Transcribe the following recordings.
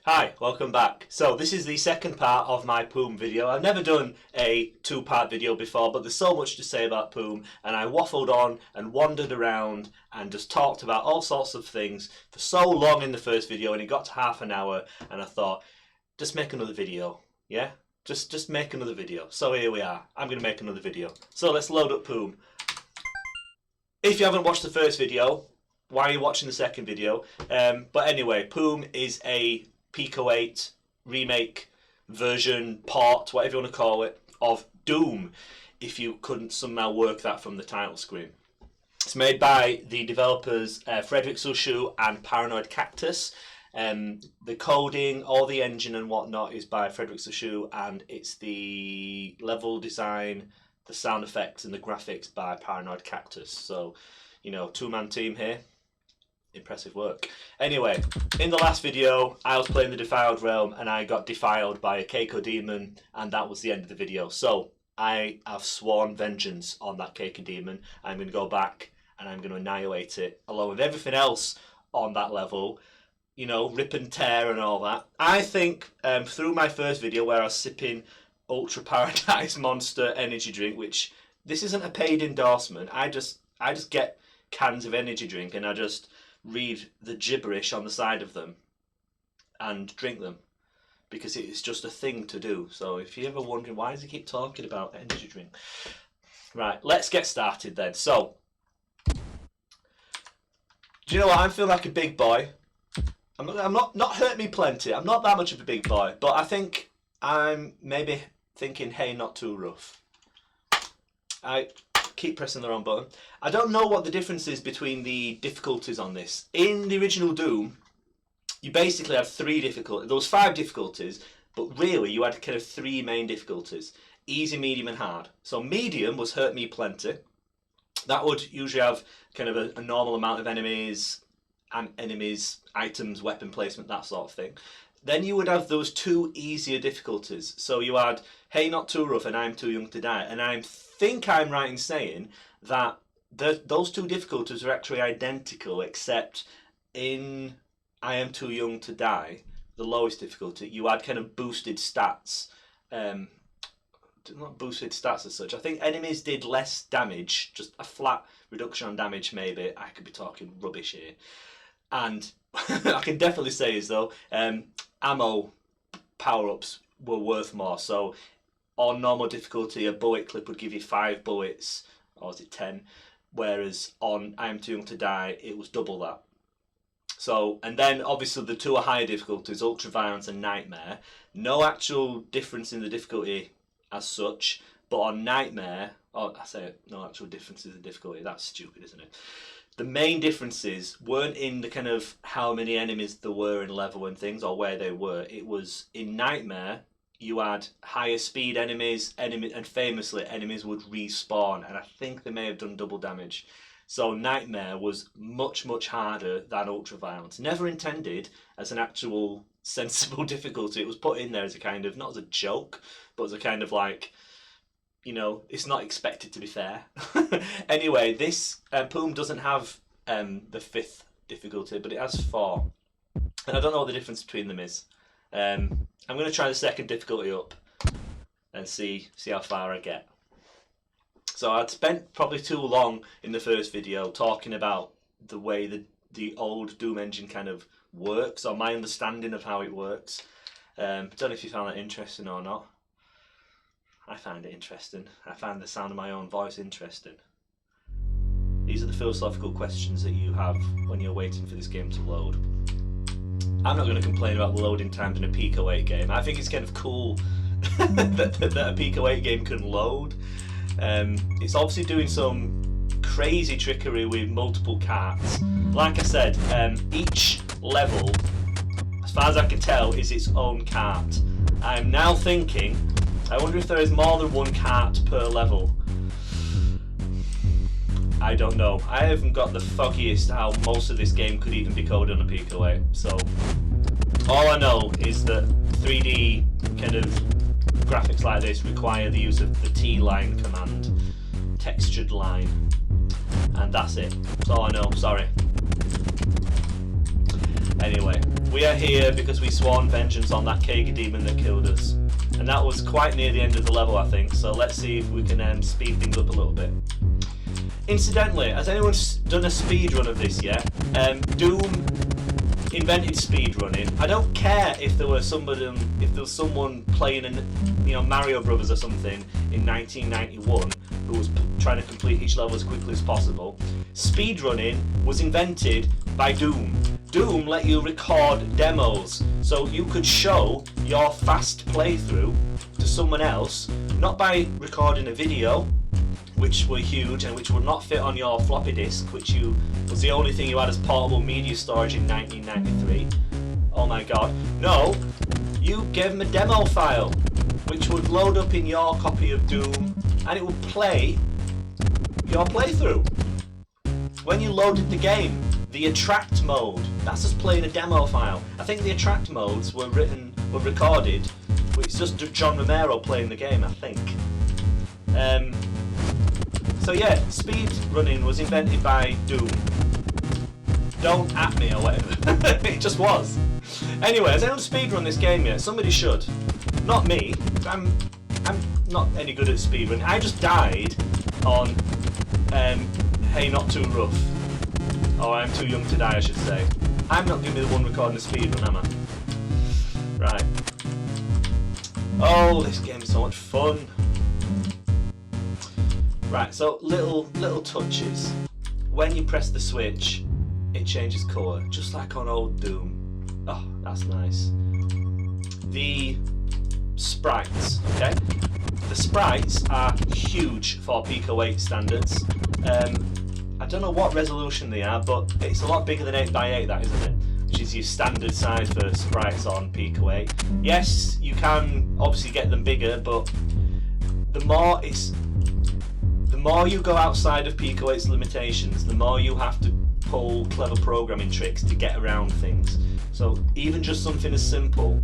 Hi, welcome back. So this is the second part of my Poom video. I've never done a two-part video before, but there's so much to say about Poom, and I waffled on and wandered around and just talked about all sorts of things for so long in the first video, and it got to half an hour, and I thought, just make another video, yeah? Just make another video. So here we are. I'm going to make another video. So let's load up Poom. If you haven't watched the first video, why are you watching the second video? But anyway, Poom is a Pico 8 remake version, port, whatever you want to call it, of Doom, if you couldn't somehow work that from the title screen. It's made by the developers Frederick Sushu and Paranoid Cactus. The coding, all the engine and whatnot is by Frederick Sushu, and it's the level design, the sound effects and the graphics by Paranoid Cactus. So, you know, two-man team here. Impressive work. Anyway, in the last video, I was playing the Defiled Realm and I got defiled by a Keiko demon, and that was the end of the video. So, I have sworn vengeance on that Keiko demon. I'm going to go back and I'm going to annihilate it, along with everything else on that level. You know, rip and tear and all that. I think through my first video where I was sipping Ultra Paradise Monster energy drink, which this isn't a paid endorsement, I just get cans of energy drink and I just read the gibberish on the side of them and drink them because it's just a thing to do. So if you're ever wondering why does he keep talking about energy drink, right, let's get started then. So do you know what, I'm feeling like a big boy. I'm not hurt me plenty, I'm not that much of a big boy, but I think I'm maybe thinking, hey, not too rough. I keep pressing the wrong button. I don't know what the difference is between the difficulties on this. In the original Doom, you basically had three difficulties. There was 5 difficulties, but really you had kind of 3 main difficulties: easy, medium, and hard. So medium was hurt me plenty. That would usually have kind of a normal amount of enemies, items, weapon placement, that sort of thing. Then you would have those 2 easier difficulties. So you had, hey, not too rough, and I'm too young to die. And I think I'm right in saying that those 2 difficulties are actually identical, except in I am too young to die, the lowest difficulty, you had kind of boosted stats. Not boosted stats as such. I think enemies did less damage, just a flat reduction on damage maybe. I could be talking rubbish here. And I can definitely say as though ammo power-ups were worth more. So on normal difficulty, a bullet clip would give you 5 bullets, or was it 10? Whereas on I Am Too Young to Die, it was double that. So, and then obviously the 2 higher difficulties, Ultraviolence and Nightmare. No actual difference in the difficulty as such, but on Nightmare, oh, I say no actual differences in difficulty, that's stupid, isn't it? The main differences weren't in the kind of how many enemies there were in level and things, or where they were. It was in Nightmare, you had higher speed enemies, and famously enemies would respawn, and I think they may have done double damage. So Nightmare was much, much harder than Ultraviolence. Never intended as an actual sensible difficulty. It was put in there as a kind of, not as a joke, but as a kind of like, you know, it's not expected to be fair. Anyway, this Poom doesn't have the 5th difficulty, but it has 4. And I don't know what the difference between them is. I'm going to try the 2nd difficulty up and see how far I get. So I'd spent probably too long in the first video talking about the way the old Doom engine kind of works, or my understanding of how it works. Don't know if you found that interesting or not. I find it interesting. I find the sound of my own voice interesting. These are the philosophical questions that you have when you're waiting for this game to load. I'm not going to complain about the loading times in a Pico 8 game. I think it's kind of cool that a Pico 8 game can load. It's obviously doing some crazy trickery with multiple carts. Like I said, each level, as far as I can tell, is its own cart. I'm now thinking, I wonder if there is more than 1 cart per level. I don't know. I haven't got the foggiest how most of this game could even be coded on a Pico 8. So all I know is that 3D kind of graphics like this require the use of the T-line command, textured line, and that's it. That's all I know. Sorry. Anyway, We are here because we sworn vengeance on that Kager demon that killed us. And that was quite near the end of the level, I think, so let's see if we can speed things up a little bit. Incidentally, has anyone done a speed run of this yet? Doom invented speedrunning. I don't care if there was someone playing Mario Brothers or something in 1991 who was trying to complete each level as quickly as possible. Speedrunning was invented by Doom. Doom let you record demos, so you could show your fast playthrough to someone else, not by recording a video, which were huge and which would not fit on your floppy disk, which was the only thing you had as portable media storage in 1993. Oh my god. No, you gave them a demo file, which would load up in your copy of Doom, and it would play your playthrough. When you loaded the game, the attract mode, that's just playing a demo file. I think the attract modes were recorded, but it's just John Romero playing the game, I think. So yeah, speed running was invented by Doom. Don't at me or whatever. It just was. Anyway, has anyone speedrun this game yet? Somebody should. Not me. I'm not any good at speedrunning. I just died on Hey Not Too Rough. Or I'm Too Young to Die, I should say. I'm not going to be the one recording the speedrun, am I? Right. Oh, this game is so much fun. Right, so little touches. When you press the switch, it changes colour, just like on old Doom. Oh, that's nice. The sprites, okay? The sprites are huge for Pico 8 standards. I don't know what resolution they are, but it's a lot bigger than 8x8, that isn't it? Which is your standard size for sprites on Pico 8. Yes, you can obviously get them bigger, but the more you go outside of Pico 8's limitations, the more you have to pull clever programming tricks to get around things. So even just something as simple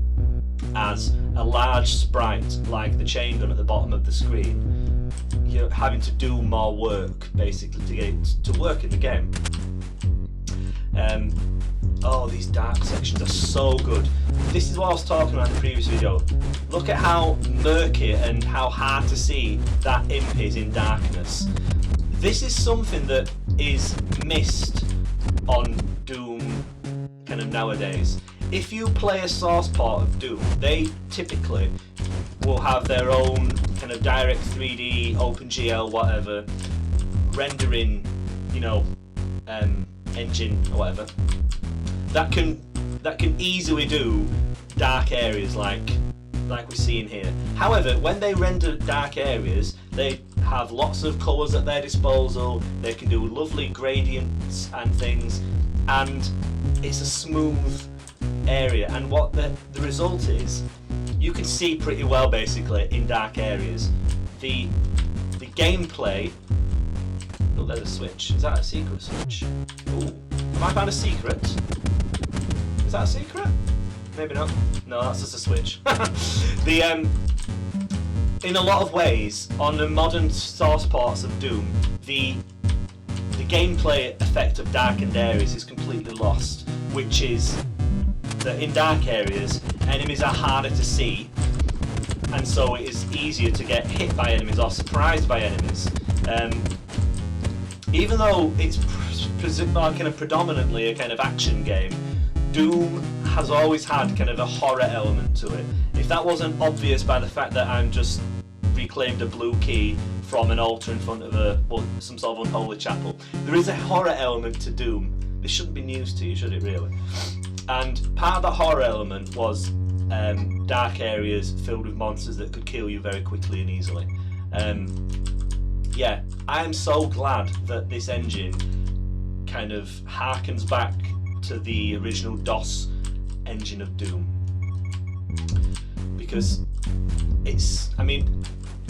as a large sprite like the chain gun at the bottom of the screen, you're having to do more work basically to get it to work in the game. Oh, these dark sections are so good. This is what I was talking about in the previous video. Look at how murky and how hard to see that imp is in darkness. This is something that is missed on Doom kind of nowadays. If you play a source port of Doom, they typically will have their own kind of direct 3D, OpenGL, whatever, rendering, engine or whatever. That can easily do dark areas like we're seeing here. However, when they render dark areas, they have lots of colours at their disposal. They can do lovely gradients and things, and it's a smooth area. And what the result is, you can see pretty well basically in dark areas. The gameplay. Oh, there's a switch. Is that a secret switch? Ooh, have I found a secret? Is that a secret? Maybe not. No, that's just a switch. In a lot of ways, on the modern source ports of Doom, the gameplay effect of darkened areas is completely lost, which is that in dark areas, enemies are harder to see, and so it is easier to get hit by enemies or surprised by enemies. Even though it's kind of predominantly a kind of action game, Doom has always had kind of a horror element to it. If that wasn't obvious by the fact that I'm just reclaimed a blue key from an altar in front of some sort of unholy chapel, there is a horror element to Doom. This shouldn't be news to you, should it really? And part of the horror element was dark areas filled with monsters that could kill you very quickly and easily. Yeah, I am so glad that this engine kind of harkens back to the original DOS engine of Doom, because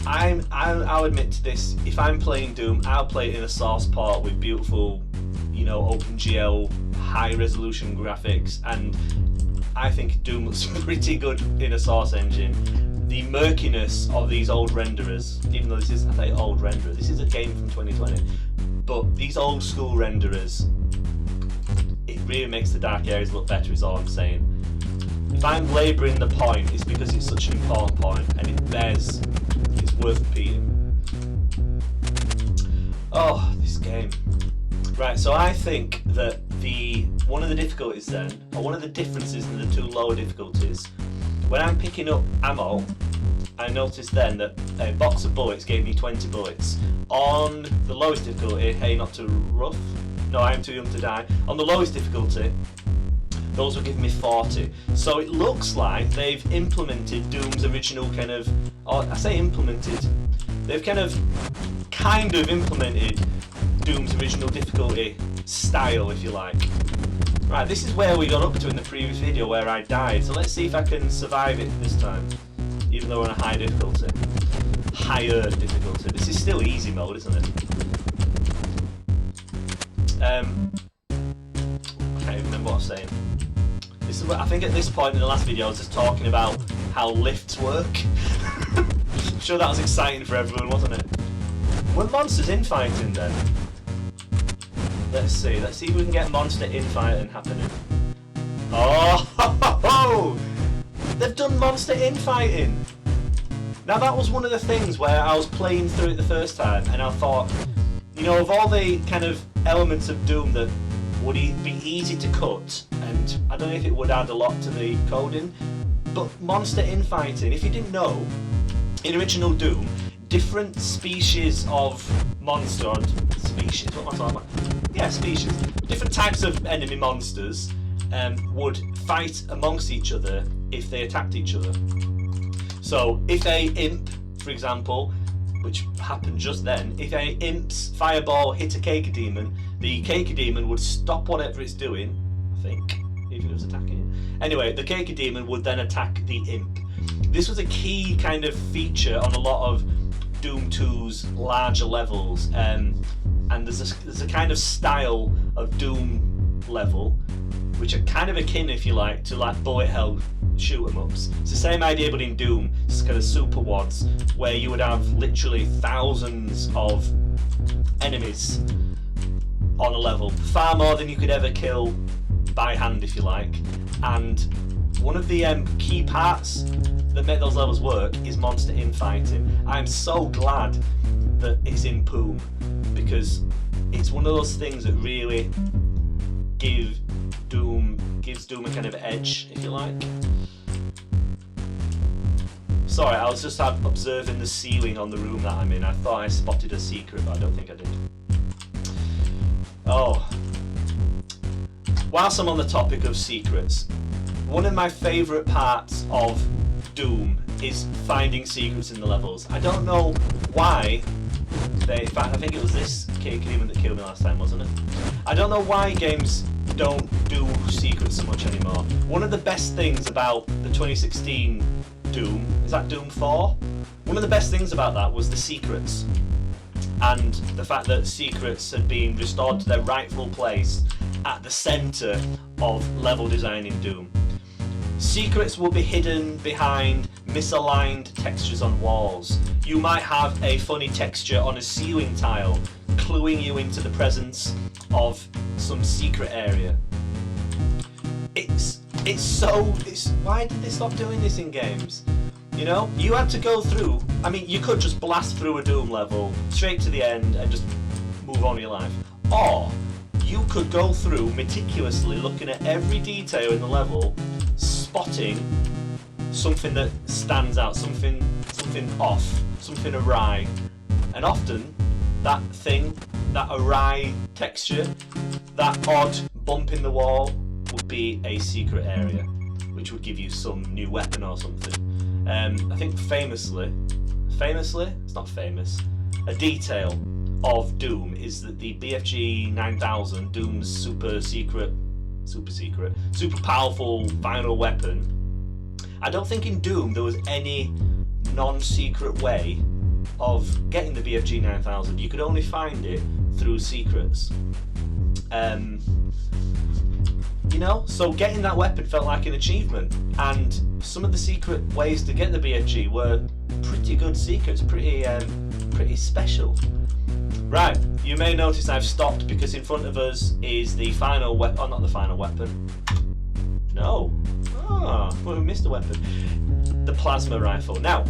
I'll admit to this, if I'm playing Doom, I'll play it in a source port with beautiful, OpenGL high resolution graphics, and I think Doom looks pretty good in a source engine. The murkiness of these old renderers, even though this is an old renderer, this is a game from 2020, but these old school renderers, it really makes the dark areas look better is all I'm saying. If I'm labouring the point, it's because it's such an important point and it's worth repeating. Oh, this game. Right, so I think that one of the difficulties then, or one of the differences in the two lower difficulties, when I'm picking up ammo, I noticed then that a box of bullets gave me 20 bullets. On the lowest difficulty, hey, not too rough, no, I am too young to die. On the lowest difficulty, those were giving me 40. So it looks like they've implemented Doom's original kind of, or I say implemented, they've kind of implemented Doom's original difficulty style, if you like. Right, this is where we got up to in the previous video where I died, so let's see if I can survive it this time, even though we're on a higher difficulty. This is still easy mode, isn't it? I can't even remember what I was saying. This is what, I think at this point in the last video I was just talking about how lifts work. I'm sure that was exciting for everyone, wasn't it? Were monsters infighting then? Let's see if we can get monster infighting happening. Oh! They've done monster infighting! Now that was one of the things where I was playing through it the first time and I thought, you know, of all the kind of elements of Doom that would be easy to cut, and I don't know if it would add a lot to the coding, but monster infighting, if you didn't know, in original Doom, different species of monster, or species, what am I talking about? Yeah, species. Different types of enemy monsters would fight amongst each other if they attacked each other. So if a imp, for example, which happened just then, if a imp's fireball hit a Cacodemon, the Cacodemon would stop whatever it's doing, I think, if it was attacking it. Anyway, the Cacodemon would then attack the imp. This was a key kind of feature on a lot of Doom 2's larger levels, and there's a kind of style of Doom level which are kind of akin, if you like, to like bullet hell shoot 'em ups. It's the same idea, but in Doom, it's kind of super wads where you would have literally thousands of enemies on a level, far more than you could ever kill by hand, if you like. And one of the key parts that make those levels work is monster infighting. I'm so glad that it's in Poom, because it's one of those things that really gives Doom a kind of edge, if you like. Sorry, I was just observing the ceiling on the room that I'm in. I thought I spotted a secret, but I don't think I did. Oh. Whilst I'm on the topic of secrets, one of my favourite parts of Doom is finding secrets in the levels. I don't know why in fact, I think it was this Cacodemon that killed me last time, wasn't it? I don't know why games don't do secrets so much anymore. One of the best things about the 2016 Doom, is that Doom 4? One of the best things about that was the secrets, and the fact that secrets had been restored to their rightful place at the centre of level design in Doom. Secrets will be hidden behind misaligned textures on walls. You might have a funny texture on a ceiling tile, cluing you into the presence of some secret area. Why did they stop doing this in games? You know, you had to go through, I mean, you could just blast through a Doom level, straight to the end, and just move on with your life. Or, you could go through meticulously, looking at every detail in the level, spotting something that stands out, something off, something awry. And often, that thing, that awry texture, that odd bump in the wall, would be a secret area, which would give you some new weapon or something. I think famously, it's not famous, a detail of Doom is that the BFG 9000, Doom's super powerful final weapon, I don't think in Doom there was any non-secret way of getting the BFG 9000. You could only find it through secrets. You know, so getting that weapon felt like an achievement, and some of the secret ways to get the BFG were pretty good secrets, pretty special. Right, you may notice I've stopped because in front of us is the final weapon. Oh, not the final weapon. No. Ah, well, we missed a weapon. The plasma rifle. Now,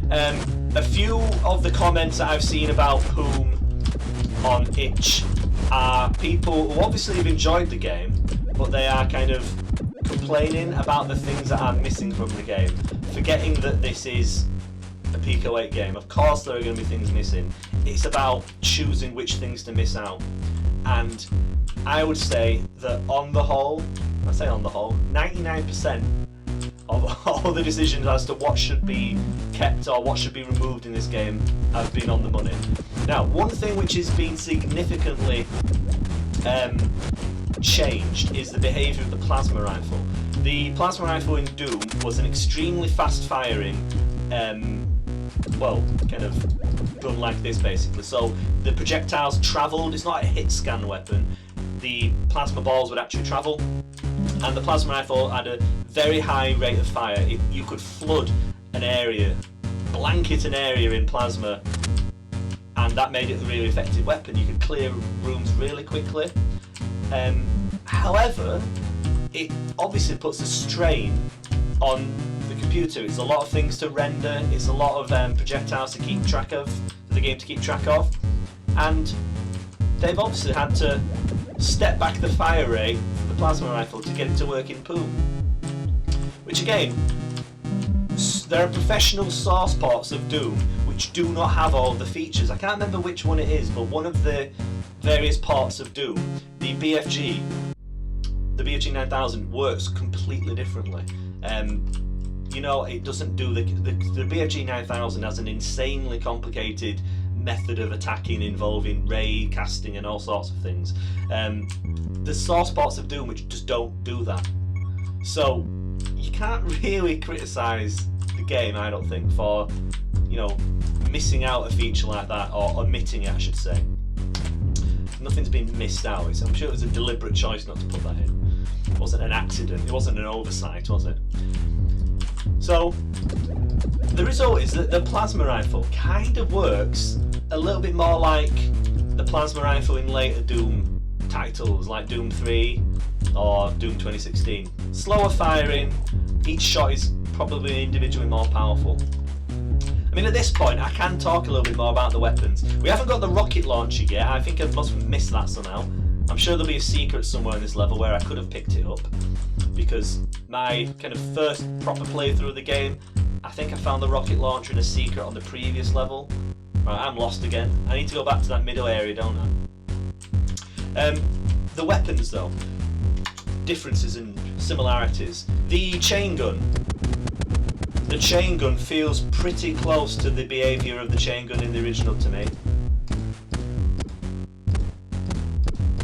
a few of the comments that I've seen about Poom on itch are people who obviously have enjoyed the game, but they are kind of complaining about the things that are missing from the game, forgetting that this is a Pico 8 game. Of course there are going to be things missing. It's about choosing which things to miss out. And I would say that on the whole, 99% of all the decisions as to what should be kept or what should be removed in this game have been on the money. Now, one thing which has been significantly changed is the behaviour of the plasma rifle. The plasma rifle in Doom was an extremely fast-firing, kind of gun like this basically. So the projectiles travelled. It's not a hit scan weapon. The plasma balls would actually travel, and the plasma rifle had a very high rate of fire. You could flood an area, blanket an area in plasma, and that made it a really effective weapon. You could clear rooms really quickly. However, it obviously puts a strain on the computer. It's a lot of things to render, it's a lot of projectiles to keep track of, for the game to keep track of, and they've obviously had to step back the fire rate for the plasma rifle to get it to work in Poom. Which again, there are professional source ports of Doom which do not have all the features. I can't remember which one it is, but one of the various parts of Doom, the BFG 9000 works completely differently. It doesn't do the BFG 9000 has an insanely complicated method of attacking involving ray casting and all sorts of things. There's source ports of Doom which just don't do that. So you can't really criticise the game, I don't think, for missing out a feature like that, or omitting it, I should say. Nothing's been missed out. I'm sure it was a deliberate choice not to put that in. It wasn't an accident. It wasn't an oversight, was it? So the result is that the plasma rifle kind of works a little bit more like the plasma rifle in later Doom titles, like Doom 3 or Doom 2016. Slower firing, each shot is probably individually more powerful. I mean, at this point, I can talk a little bit more about the weapons. We haven't got the rocket launcher yet. I think I must have missed that somehow. I'm sure there'll be a secret somewhere in this level where I could have picked it up, because my kind of first proper playthrough of the game, I think I found the rocket launcher in a secret on the previous level. Right, I'm lost again. I need to go back to that middle area, don't I? The weapons, though. Differences and similarities. The chain gun. The chain gun feels pretty close to the behaviour of the chain gun in the original to me.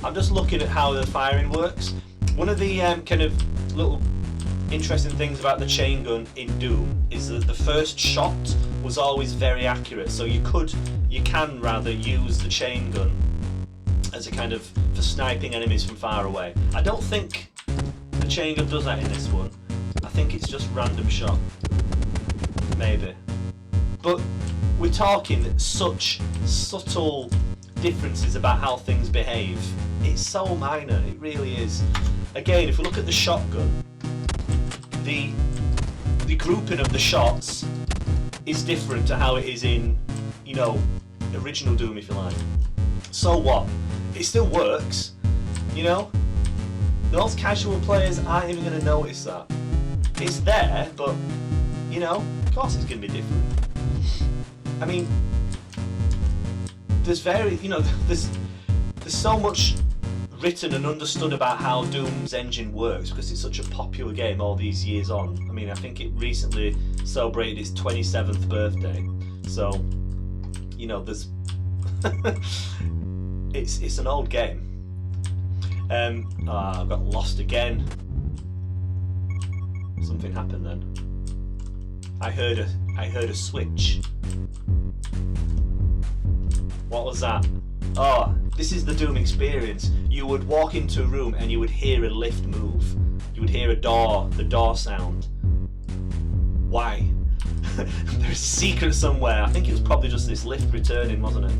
I'm just looking at how the firing works. One of the kind of little interesting things about the chain gun in Doom is that the first shot was always very accurate, so you can rather use the chain gun as a kind of for sniping enemies from far away. I don't think the chain gun does that in this one. I think it's just random shot. Maybe. But we're talking such subtle differences about how things behave. It's so minor, it really is. Again, if we look at the shotgun, the grouping of the shots is different to how it is in, original Doom, if you like. So what? It still works, Those casual players aren't even going to notice that. It's there, but, of course it's going to be different. I mean, there's so much written and understood about how Doom's engine works because it's such a popular game all these years on. I mean, I think it recently celebrated its 27th birthday, so there's it's an old game. I got lost again. Something happened then. I heard a switch. What was that? Oh, this is the Doom experience. You would walk into a room and you would hear a lift move. You would hear the door sound. Why? There's a secret somewhere. I think it was probably just this lift returning, wasn't it?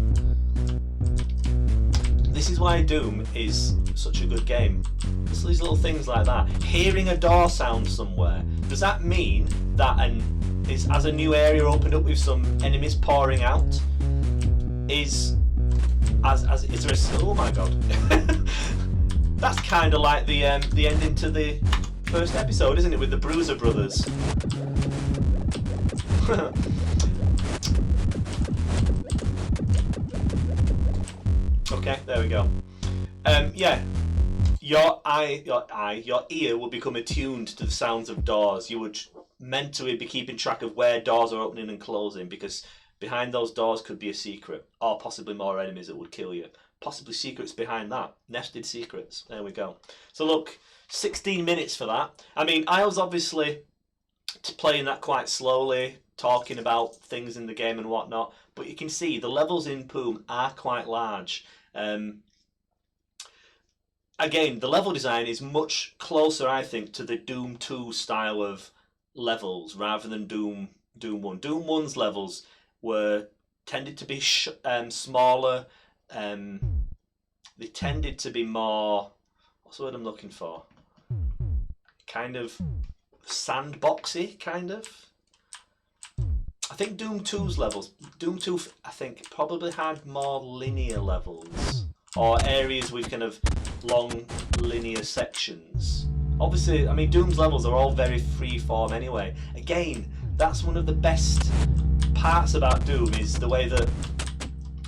is why Doom is such a good game. Just these little things like that. Hearing a door sound somewhere, does that mean that has a new area opened up with some enemies pouring out? Is there a... Oh my god. That's kind of like the ending to the first episode, isn't it, with the Bruiser Brothers? Okay, there we go. Yeah, your ear will become attuned to the sounds of doors. You would mentally be keeping track of where doors are opening and closing, because behind those doors could be a secret, or possibly more enemies that would kill you. Possibly secrets behind that. Nested secrets. There we go. So look, 16 minutes for that. I mean, I was obviously playing that quite slowly, talking about things in the game and whatnot, but you can see the levels in Poom are quite large. Again, the level design is much closer, I think, to the Doom 2 style of levels rather than Doom 1. Doom 1's levels tended to be smaller. They tended to be more, what's the word I'm looking for? Kind of sandboxy, kind of. I think Doom 2's levels, Doom 2 I think probably had more linear levels, or areas with kind of long linear sections. Obviously, I mean, Doom's levels are all very freeform anyway. Again, that's one of the best parts about Doom, is the way that,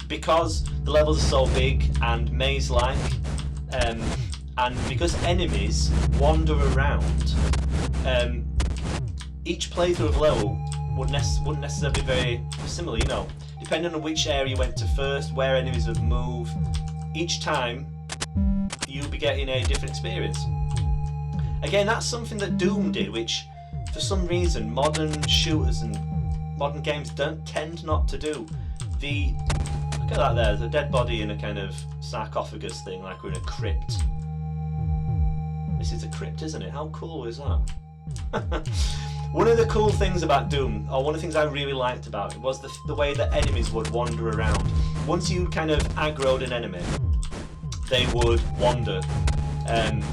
because the levels are so big and maze-like, and because enemies wander around, each playthrough of a level wouldn't necessarily be very similar, you know. Depending on which area you went to first, where enemies would move, each time you'll be getting a different experience. Again, that's something that Doom did, which for some reason modern shooters and modern games don't tend not to do. Look at that there, there's a dead body in a kind of sarcophagus thing, like we're in a crypt. This is a crypt, isn't it? How cool is that? One of the cool things about Doom, or one of the things I really liked about it, was the way that enemies would wander around. Once you kind of aggroed an enemy, they would wander. And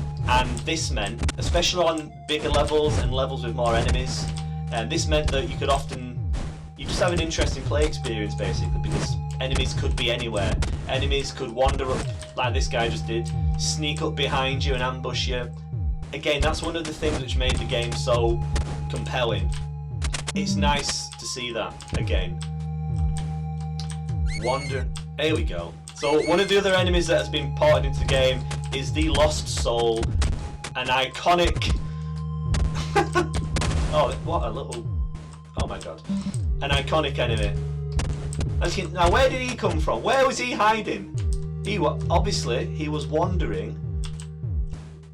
this meant, especially on bigger levels and levels with more enemies, this meant that you just have an interesting play experience, basically, because enemies could be anywhere. Enemies could wander up, like this guy just did, sneak up behind you and ambush you. Again, that's one of the things which made the game so compelling. It's nice to see that again. There we go. So one of the other enemies that has been ported into the game is the Lost Soul, an iconic... oh, what a little... Oh my god. An iconic enemy. Now, where did he come from? Where was he hiding? Obviously, he was wandering.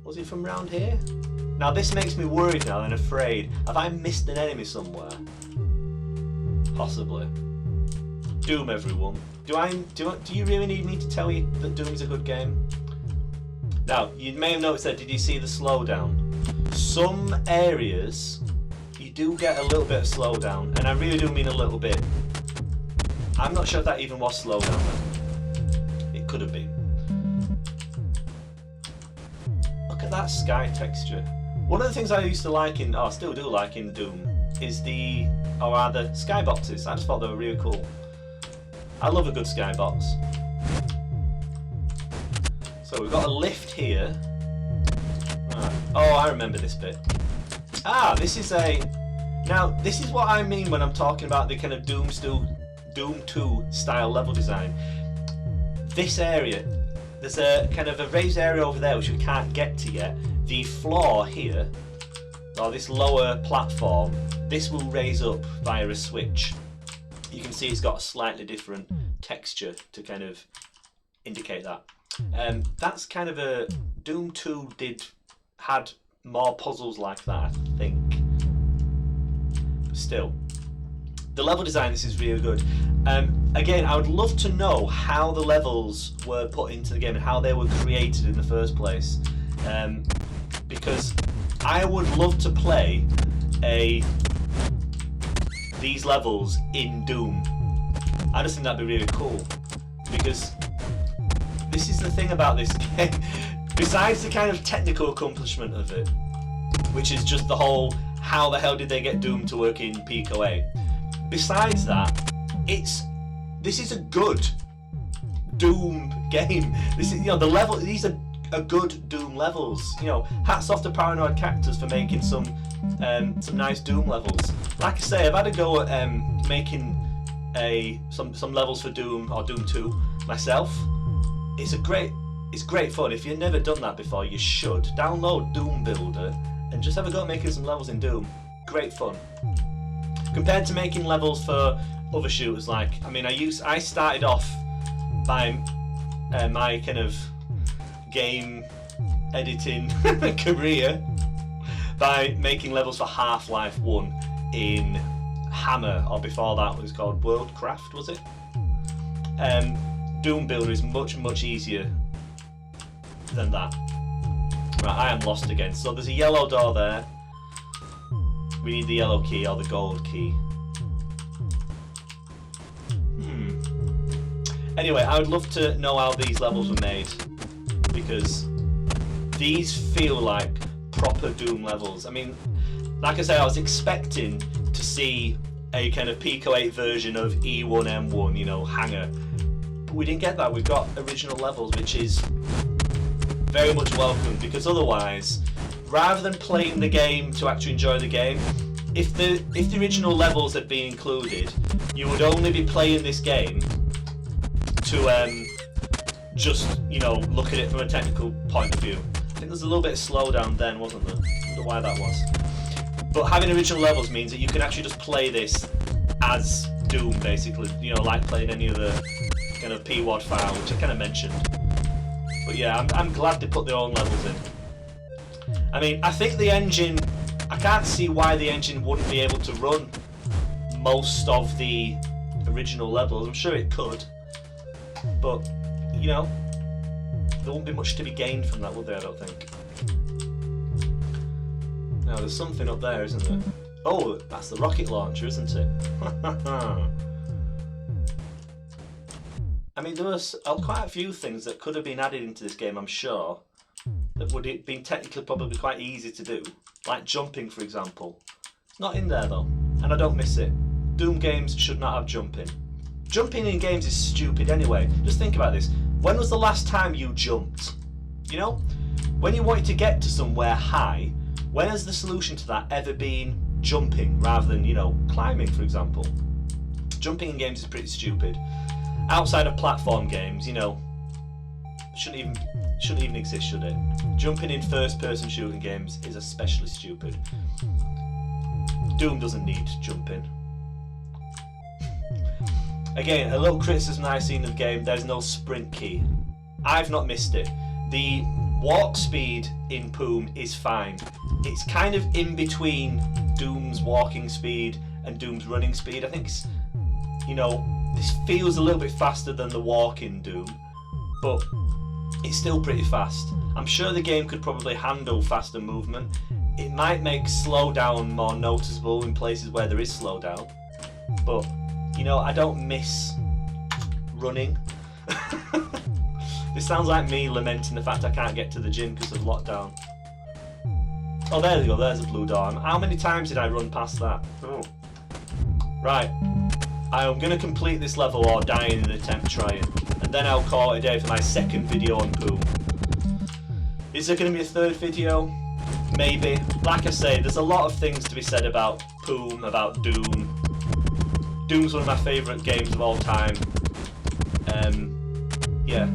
Was he from round here? Now, this makes me worried now and afraid. Have I missed an enemy somewhere? Possibly. Doom, everyone. Do you really need me to tell you that Doom is a good game? Now, you may have noticed that. Did you see the slowdown? Some areas, you do get a little bit of slowdown, and I really do mean a little bit. I'm not sure if that even was slowdown. It could have been. Look at that sky texture. One of the things I used to like still do like in Doom, is the skyboxes. I just thought they were really cool. I love a good skybox. So we've got a lift here. Oh, I remember this bit. This is now this is what I mean when I'm talking about the kind of Doom 2 style level design. This area, there's a kind of a raised area over there which we can't get to yet. The floor here, or this lower platform, this will raise up via a switch. You can see it's got a slightly different texture to kind of indicate that. That's kind of a... Doom 2 had more puzzles like that, I think. But still, the level design, this is really good. Again, I would love to know how the levels were put into the game and how they were created in the first place. Because I would love to play these levels in Doom. I just think that'd be really cool, because this is the thing about this game. Besides the kind of technical accomplishment of it, which is just the whole, how the hell did they get Doom to work in Pico 8? Besides that, this is a good Doom game. This is, you know, the level. These are good Doom levels. You know, hats off to Paranoid Cactus for making some nice Doom levels. Like I say, I've had a go at making some levels for Doom or Doom 2 myself. It's great fun. If you've never done that before, you should download Doom Builder and just have a go at making some levels in Doom. Great fun. Compared to making levels for other shooters, like, I mean, I started off by my kind of game editing career by making levels for Half-Life 1 in Hammer, or before that was called Worldcraft, was it? Doom Builder is much easier than that. Right, I am lost again. So there's a yellow door there. We need the yellow key or the gold key. Anyway, I would love to know how these levels were made, because these feel like proper Doom levels. I mean, like I said, I was expecting to see a kind of Pico 8 version of E1M1, you know, Hanger. But we didn't get that. We've got original levels, which is very much welcome, because otherwise, rather than playing the game to actually enjoy the game, if the original levels had been included, you would only be playing this game to just, you know, look at it from a technical point of view. I think there's a little bit of slowdown then, wasn't there? I wonder why that was. But having original levels means that you can actually just play this as Doom, basically. You know, like playing any other kind of PWAD file, which I kind of mentioned. But yeah, I'm glad they put their own levels in. I mean, I think the engine, I can't see why the engine wouldn't be able to run most of the original levels. I'm sure it could. But, you know, there won't be much to be gained from that, would there, I don't think. Now, there's something up there, isn't there? Oh, that's the rocket launcher, isn't it? I mean, there was quite a few things that could have been added into this game, I'm sure, that would have been technically probably quite easy to do. Like jumping, for example. It's not in there, though, and I don't miss it. Doom games should not have jumping. Jumping in games is stupid anyway. Just think about this. When was the last time you jumped? You know? When you wanted to get to somewhere high, when has the solution to that ever been jumping rather than, you know, climbing, for example? Jumping in games is pretty stupid. Outside of platform games, you know, shouldn't even exist, should it? Jumping in first-person shooting games is especially stupid. Doom doesn't need jumping. Again, a little criticism I've seen of the game, there's no sprint key. I've not missed it. The walk speed in Poom is fine. It's kind of in between Doom's walking speed and Doom's running speed. I think it's, you know, this feels a little bit faster than the walk in Doom, but it's still pretty fast. I'm sure the game could probably handle faster movement. It might make slowdown more noticeable in places where there is slowdown, but you know, I don't miss running. This sounds like me lamenting the fact I can't get to the gym because of lockdown. Oh, there we go, there's a blue door. How many times did I run past that? Oh. Right, I am going to complete this level or die in an attempt trying, and then I'll call it a day for my second video on Poom. Is there going to be a third video? Maybe. Like I say, there's a lot of things to be said about Poom, about Doom. Doom's one of my favourite games of all time. Yeah.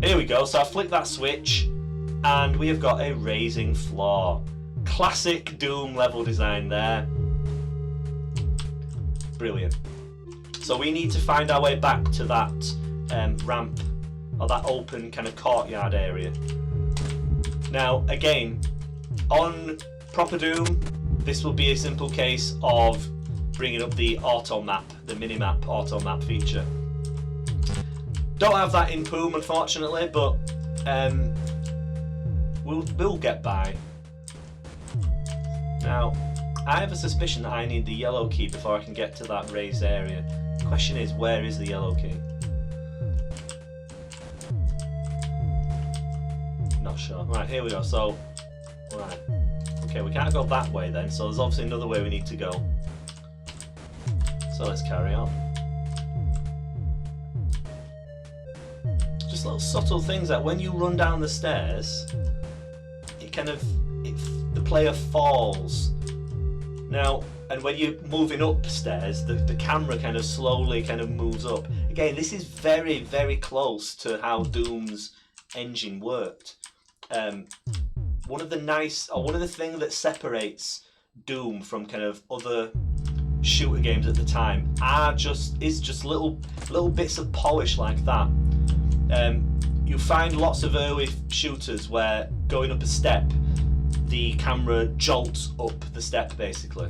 Here we go, so I flick that switch and we have got a raising floor. Classic Doom level design there. Brilliant. So we need to find our way back to that ramp, or that open kind of courtyard area. Now, again, on proper Doom, this will be a simple case of bringing up the auto map, the minimap auto map feature. Don't have that in Poom, unfortunately, but we'll get by. Now, I have a suspicion that I need the yellow key before I can get to that raised area. The question is, where is the yellow key? sure. Right, here we go. So, right. Okay, we can't go that way then, so there's obviously another way we need to go. So let's carry on. Just little subtle things that when you run down the stairs, it kind of, the player falls. Now, and when you're moving upstairs, the camera kind of slowly kind of moves up. Again, this is very, very close to how Doom's engine worked. One of the things that separates Doom from kind of other shooter games at the time is just little bits of polish like that. You find lots of early shooters where going up a step, the camera jolts up the step basically,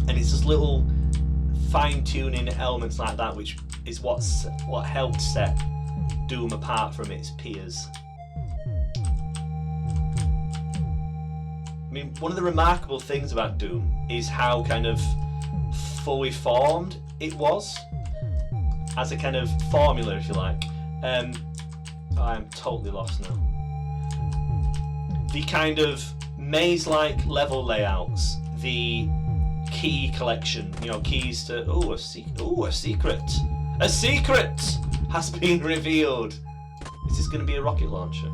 and it's just little fine-tuning elements like that which is what helped set Doom apart from its peers. I mean, one of the remarkable things about Doom is how kind of fully formed it was as a kind of formula, if you like. I'm totally lost now. The kind of maze-like level layouts, the key collection, you know, keys to a secret has been revealed. Is this going to be a rocket launcher?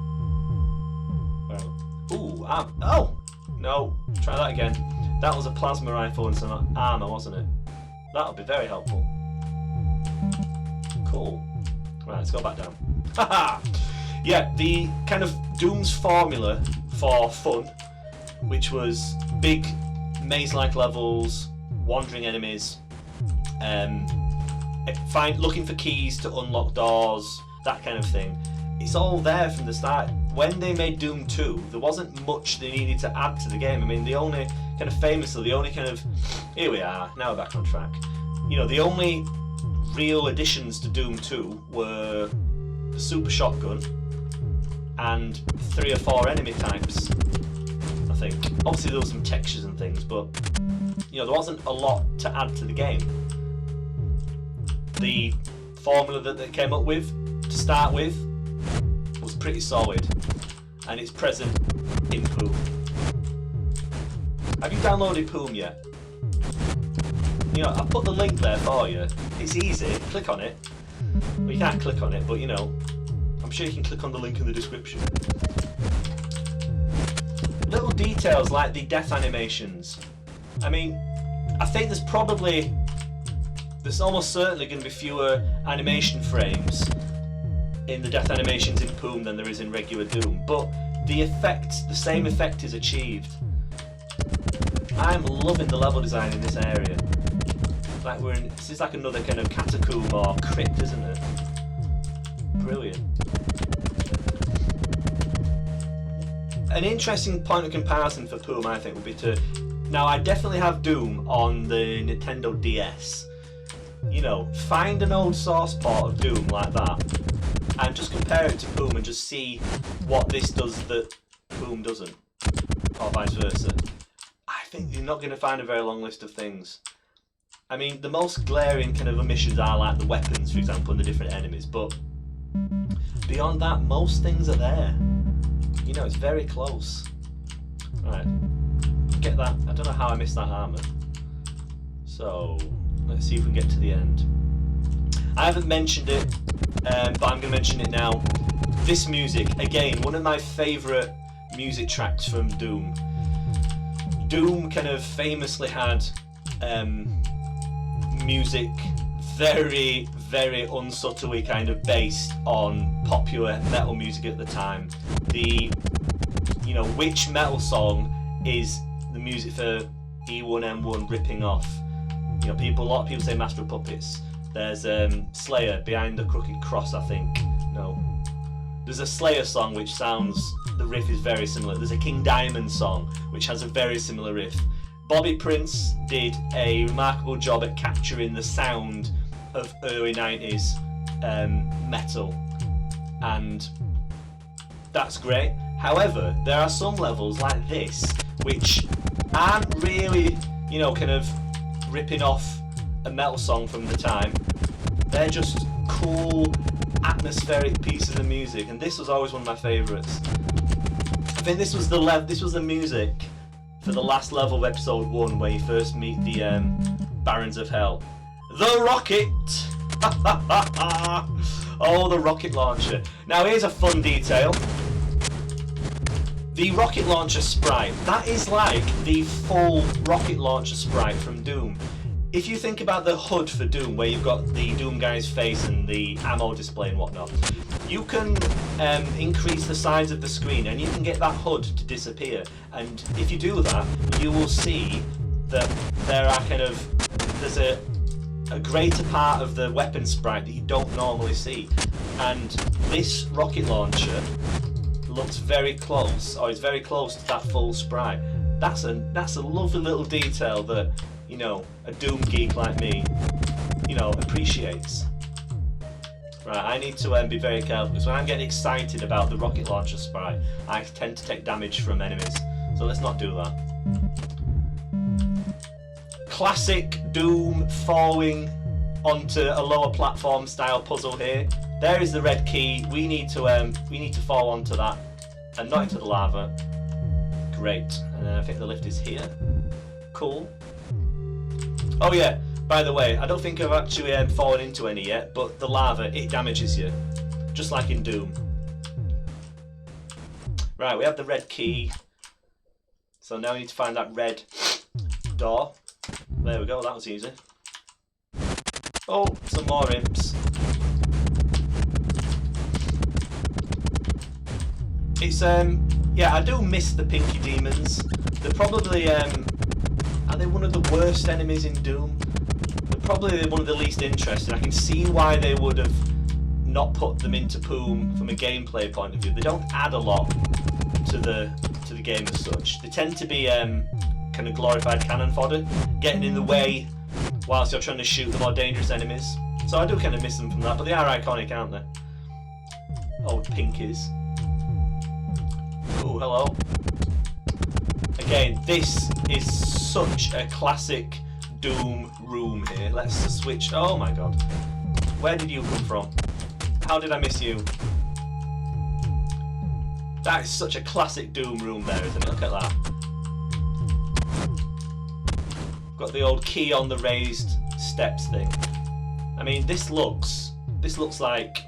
Oh no! Try that again. That was a plasma rifle and some armor, wasn't it? That'll be very helpful. Cool. Right, let's go back down. Haha! Yeah, the kind of Doom's formula for fun, which was big maze-like levels, wandering enemies, looking for keys to unlock doors, that kind of thing. It's all there from the start. When they made Doom 2, there wasn't much they needed to add to the game. I mean, here we are, now we're back on track. You know, the only real additions to Doom 2 were the super shotgun and 3 or 4 enemy types, I think. Obviously there were some textures and things, but you know, there wasn't a lot to add to the game. The formula that they came up with to start with was pretty solid, and it's present in Poom. Have you downloaded Poom yet? You know, I've put the link there for you. It's easy, click on it. Well, you can't click on it, but you know, I'm sure you can click on the link in the description. Little details like the death animations. I mean, I think there's almost certainly going to be fewer animation frames in the death animations in Poom than there is in regular Doom, but the same effect is achieved. I'm loving the level design in this area. Like this is like another kind of catacomb or crypt, isn't it? Brilliant. An interesting point of comparison for Poom, I think, would be now I definitely have Doom on the Nintendo DS. You know, find an old source port of Doom like that and just compare it to Poom and just see what this does that Poom doesn't, or vice versa. I think you're not going to find a very long list of things. I mean, the most glaring kind of omissions are like the weapons, for example, and the different enemies, but beyond that, most things are there. You know, it's very close. Right, get that. I don't know how I missed that armor. So, let's see if we can get to the end. I haven't mentioned it, but I'm going to mention it now. This music, again, one of my favourite music tracks from Doom. Doom kind of famously had music very, very unsubtly kind of based on popular metal music at the time. You know, which metal song is the music for E1M1 ripping off? You know, a lot of people say Master of Puppets. There's Slayer, Behind the Crooked Cross, I think. No. There's a Slayer song which the riff is very similar. There's a King Diamond song which has a very similar riff. Bobby Prince did a remarkable job at capturing the sound of early 90s metal, and that's great. However, there are some levels like this which aren't really, you know, kind of ripping off a metal song from the time. They're just cool, atmospheric pieces of music, and this was always one of my favourites. think this was the music for the last level of episode 1, where you first meet the Barons of Hell. The rocket! Oh, the rocket launcher. Now here's a fun detail. The rocket launcher sprite, that is like the full rocket launcher sprite from Doom. If you think about the HUD for Doom, where you've got the Doom guy's face and the ammo display and whatnot, you can increase the size of the screen and you can get that HUD to disappear. And if you do that, you will see that there's a greater part of the weapon sprite that you don't normally see. And this rocket launcher looks very close, or is very close to that full sprite. That's a lovely little detail that, you know, a Doom geek like me, you know, appreciates. Right, I need to be very careful, because when I'm getting excited about the rocket launcher sprite, I tend to take damage from enemies. So let's not do that. Classic Doom falling onto a lower platform style puzzle here. There is the red key. We need to fall onto that and not into the lava. Great. And then I think the lift is here. Cool. Oh yeah, by the way, I don't think I've actually fallen into any yet, but the lava, it damages you, just like in Doom. Right, we have the red key. So now we need to find that red door. There we go, that was easy. Oh, some more imps. It's yeah, I do miss the pinky demons. They're probably are they one of the worst enemies in Doom? They're probably one of the least interesting. I can see why they would have not put them into Poom from a gameplay point of view. They don't add a lot to the game as such. They tend to be kind of glorified cannon fodder, getting in the way whilst you're trying to shoot the more dangerous enemies. So I do kind of miss them from that, but they are iconic, aren't they? Old pinkies. Oh, hello. Again, this is such a classic Doom room here. Let's switch. Oh my god. Where did you come from? How did I miss you? That is such a classic Doom room there, isn't it? Look at that. Got the old key on the raised steps thing. I mean, this looks like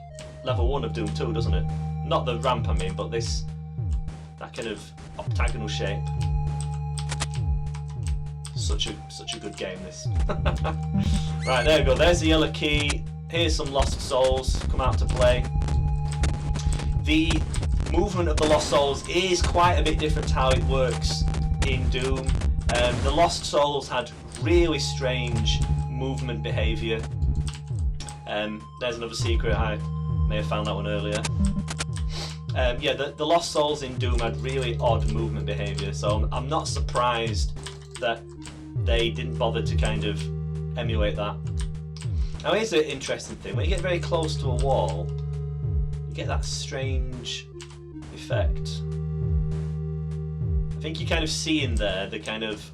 level 1 of Doom 2, doesn't it? Not the ramp, I mean, but that kind of octagonal shape. Such a good game, this. Right, there we go. There's the yellow key. Here's some lost souls come out to play. The movement of the lost souls is quite a bit different to how it works in Doom. The lost souls had really strange movement behaviour. There's another secret. I may have found that one earlier. Yeah, the lost souls in Doom had really odd movement behaviour, so I'm not surprised that they didn't bother to kind of emulate that. Now here's an interesting thing. When you get very close to a wall, you get that strange effect. I think you kind of see in there the kind of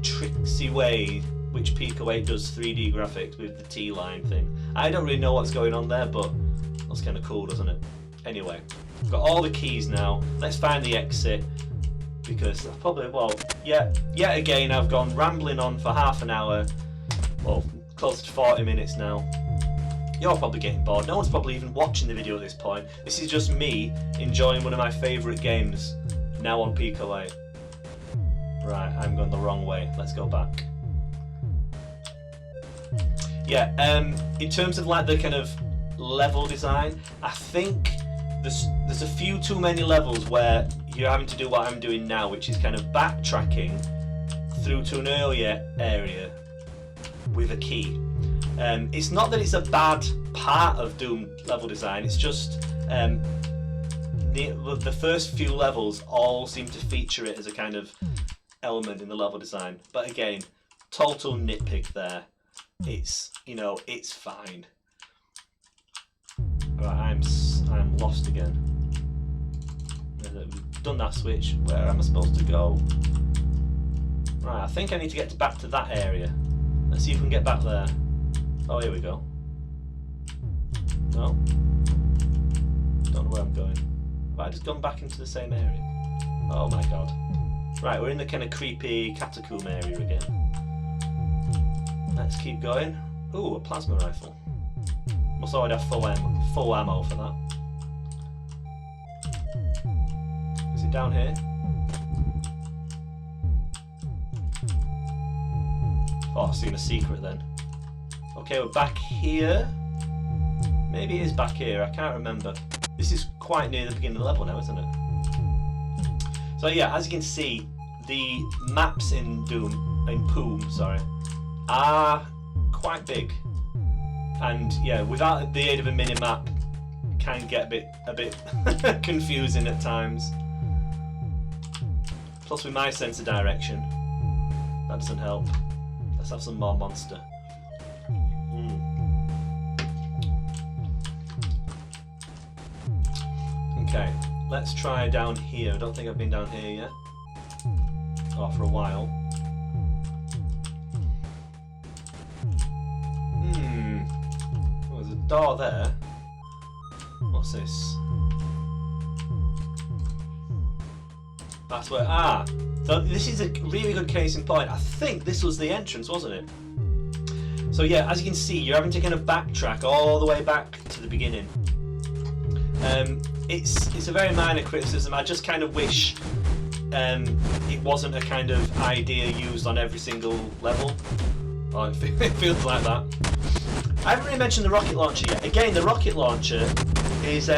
tricksy way which Pico 8 does 3D graphics with the T-line thing. I don't really know what's going on there, but that's kind of cool, doesn't it? Anyway, got all the keys now. Let's find the exit, because I've probably, well, yet again I've gone rambling on for half an hour, well, close to 40 minutes now. You're probably getting bored. No one's probably even watching the video at this point. This is just me enjoying one of my favourite games now on Pico 8. Right, I'm going the wrong way. Let's go back. Yeah, in terms of like the kind of level design, I think there's a few too many levels where you're having to do what I'm doing now, which is kind of backtracking through to an earlier area with a key. It's not that it's a bad part of Doom level design, it's just the first few levels all seem to feature it as a kind of element in the level design. But again, total nitpick there. It's, you know, it's fine. Right, I'm lost again. We've done that switch. Where am I supposed to go? Right, I think I need to get back to that area. Let's see if we can get back there. Oh, here we go. No? Don't know where I'm going. Have I just gone back into the same area? Oh my god. Right, we're in the kind of creepy catacomb area again. Let's keep going. Ooh, a plasma rifle. Must already have full ammo for that. Is it down here? Oh, I've seen a secret then. Okay, we're back here. Maybe it is back here, I can't remember. This is quite near the beginning of the level now, isn't it? So yeah, as you can see, the maps in Poom, sorry, are quite big. And yeah, without the aid of a mini-map, it can get a bit confusing at times. Plus with my sense of direction, that doesn't help. Let's have some more monster. Okay, let's try down here. I don't think I've been down here yet. Oh, for a while. Oh, there's a door there. What's this? That's where... Ah! So this is a really good case in point. I think this was the entrance, wasn't it? So yeah, as you can see, you're having to kind of backtrack all the way back to the beginning. It's a very minor criticism. I just kind of wish it wasn't a kind of idea used on every single level. Oh, it feels like that. I haven't really mentioned the rocket launcher yet. Again, the rocket launcher is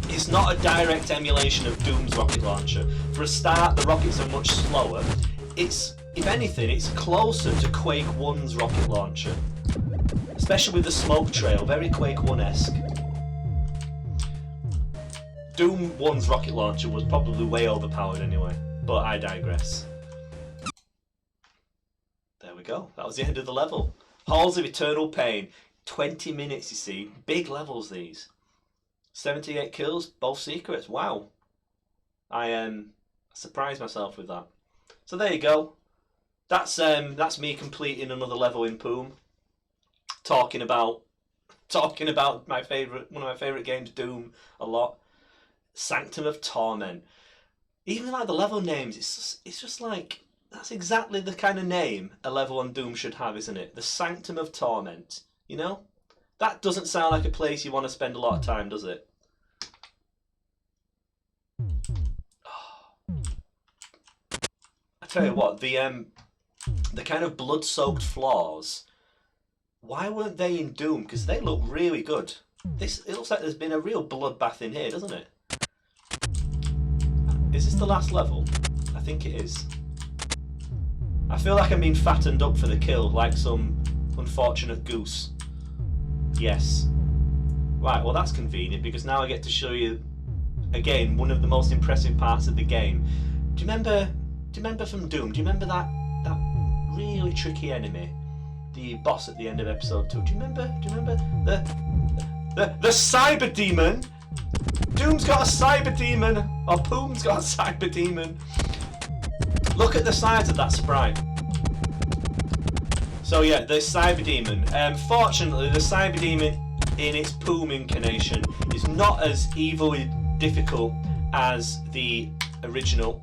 it's not a direct emulation of Doom's rocket launcher. For a start, the rockets are much slower. It's, if anything, it's closer to Quake 1's rocket launcher, especially with the smoke trail, very Quake 1-esque. Doom 1's rocket launcher was probably way overpowered anyway, but I digress. There we go, that was the end of the level. Halls of Eternal Pain, 20 minutes you see, big levels these. 78 kills, both secrets, wow. I surprised myself with that. So there you go. That's me completing another level in Poom. Talking about my favourite, one of my favourite games, Doom, a lot. Sanctum of Torment. Even like the level names, it's just like, that's exactly the kind of name a level on Doom should have, isn't it? The Sanctum of Torment. You know? That doesn't sound like a place you want to spend a lot of time, does it? I tell you what, the kind of blood-soaked floors, why weren't they in Doom? Because they look really good. It looks like there's been a real bloodbath in here, doesn't it? Is this the last level? I think it is. I feel like I'm being fattened up for the kill, like some unfortunate goose. Yes. Right, well that's convenient, because now I get to show you, again, one of the most impressive parts of the game. Do you remember from Doom, do you remember that really tricky enemy? The boss at the end of episode 2. Do you remember the cyber demon? Doom's got a cyber demon, or Poom's got a cyber demon. Look at the size of that sprite. So yeah, the cyber demon. Fortunately, the cyber demon in its Poom incarnation is not as evilly difficult as the original.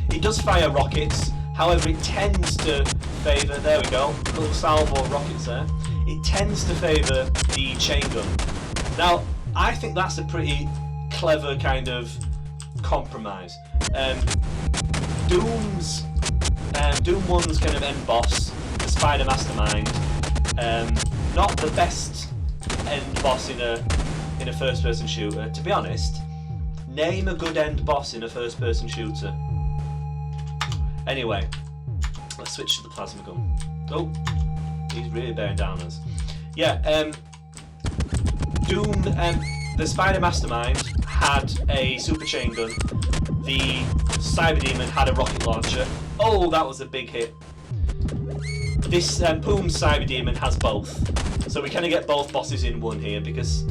It does fire rockets, however it tends to favour, there we go, a little salvo of rockets there. It tends to favour the chain gun. Now, I think that's a pretty clever kind of compromise. Doom 1's kind of end boss, the Spider Mastermind, not the best end boss in a first-person shooter. To be honest, name a good end boss in a first-person shooter. Anyway, let's switch to the plasma gun. Oh, he's really bearing down us. Yeah, Doom, the Spider Mastermind had a super chain gun. The Cyber Demon had a rocket launcher. Oh, that was a big hit. This Poom Cyber Demon has both, so we kind of get both bosses in one here because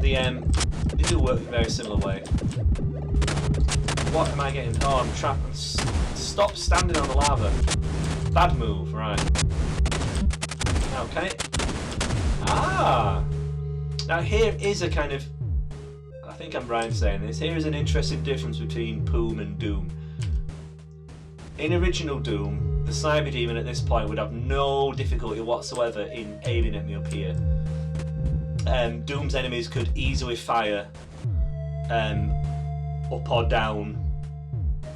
they do work in a very similar way. What am I getting? Oh, I'm trapped. Stop standing on the lava. Bad move, right? Now can it? Ah! Now here is a kind of I think I'm right in saying this. Here is an interesting difference between Poom and Doom. In original Doom, the Cyber Demon at this point would have no difficulty whatsoever in aiming at me up here. Doom's enemies could easily fire up or down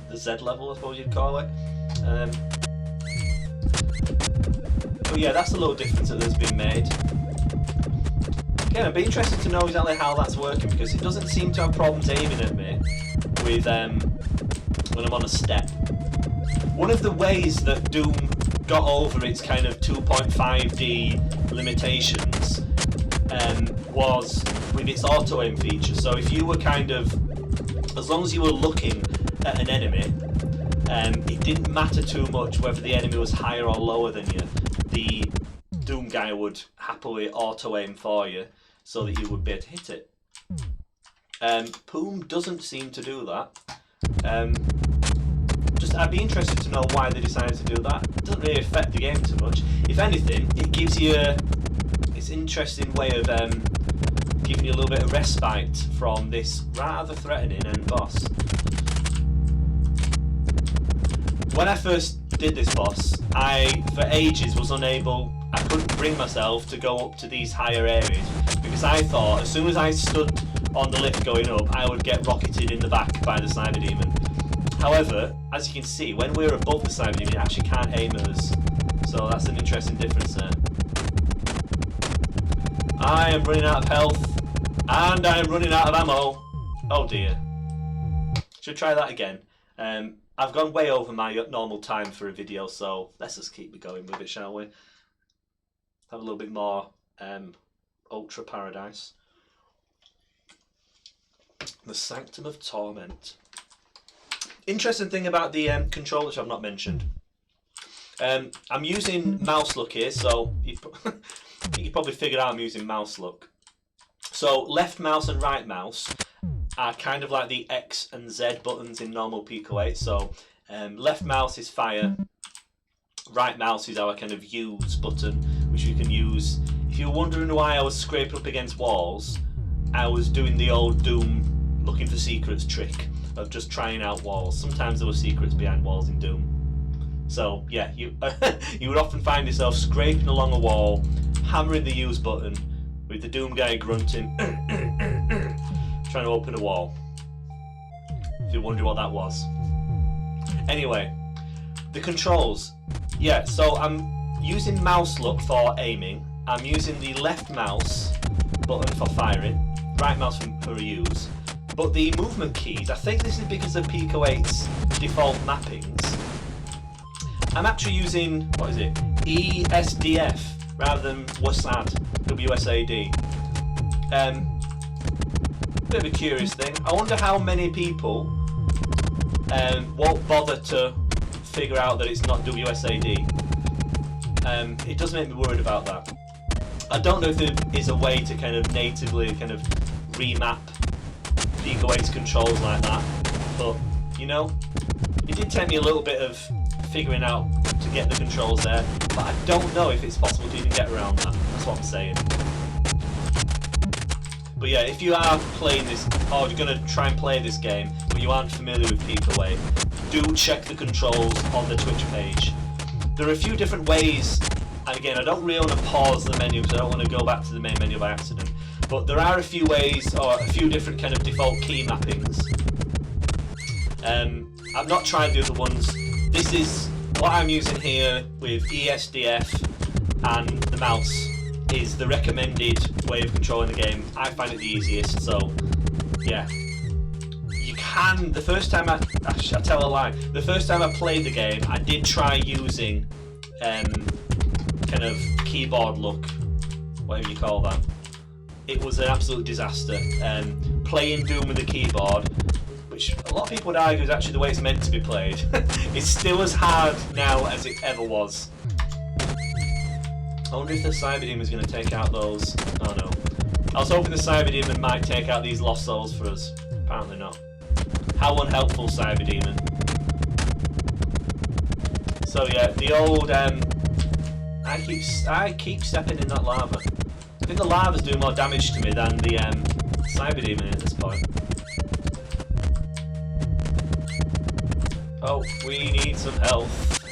the Z level, I suppose you'd call it. But yeah, that's a little difference that has been made. Again, I'd be interested to know exactly how that's working, because it doesn't seem to have problems aiming at me with when I'm on a step. One of the ways that Doom got over its kind of 2.5D limitations was with its auto aim feature. So if you were kind of, as long as you were looking at an enemy, it didn't matter too much whether the enemy was higher or lower than you. The Doom guy would happily auto aim for you so that you would be able to hit it. Poom doesn't seem to do that. I'd be interested to know why they decided to do that. It doesn't really affect the game too much. If anything, it gives you it's an interesting way of giving you a little bit of respite from this rather threatening end boss. When I first did this boss, I for ages was unable, I couldn't bring myself to go up to these higher areas, because I thought as soon as I stood on the lift going up, I would get rocketed in the back by the Cyber Demon. However, as you can see, when we're above the Cyber Demon, it actually can't aim at us. So that's an interesting difference there. I am running out of health, and I am running out of ammo. Oh dear. Should try that again. I've gone way over my normal time for a video, so let's just keep going with it, shall we? Have a little bit more Ultra Paradise. The Sanctum of Torment. Interesting thing about the controller which I've not mentioned. I'm using mouse look here, so you probably figured out I'm using mouse look. So left mouse and right mouse are kind of like the X and Z buttons in normal Pico 8. So left mouse is fire, right mouse is our kind of use button, which you can use. If you're wondering why I was scraping up against walls, I was doing the old Doom looking for secrets trick of just trying out walls. Sometimes there were secrets behind walls in Doom. So yeah, you you would often find yourself scraping along a wall, hammering the use button, with the Doom guy grunting, trying to open a wall. If you wonder what that was. Anyway, the controls. Yeah, so I'm using mouse look for aiming. I'm using the left mouse button for firing, right mouse for a use. But the movement keys, I think this is because of Pico 8's default mappings. I'm actually using, what is it, ESDF rather than WSAD, WSAD. Bit of a curious thing. I wonder how many people won't bother to figure out that it's not WSAD. It does make me worried about that. I don't know if there is a way to kind of natively kind of remap Pico 8's controls like that, but you know, it did take me a little bit of figuring out to get the controls there, but I don't know if it's possible to even get around that. That's what I'm saying. But yeah, if you are playing this, or you're going to try and play this game, but you aren't familiar with Pico 8, do check the controls on the Twitch page. There are a few different ways, and again, I don't really want to pause the menu because I don't want to go back to the main menu by accident. But there are a few ways, or a few different kind of default key mappings. I've not tried the other ones. This is what I'm using here with ESDF and the mouse is the recommended way of controlling the game. I find it the easiest, so yeah. You can, the first time I tell a lie, the first time I played the game, I did try using kind of keyboard look, whatever you call that. It was an absolute disaster. Playing Doom with the keyboard, which a lot of people would argue is actually the way it's meant to be played, it's still as hard now as it ever was. I wonder if the Cyber Demon is going to take out those. Oh no. I was hoping the Cyber Demon might take out these lost souls for us. Apparently not. How unhelpful, Cyber Demon. So yeah, the old I keep stepping in that lava. I think the lava's doing more damage to me than the Cyber Demon at this point. point. Oh, we need some health.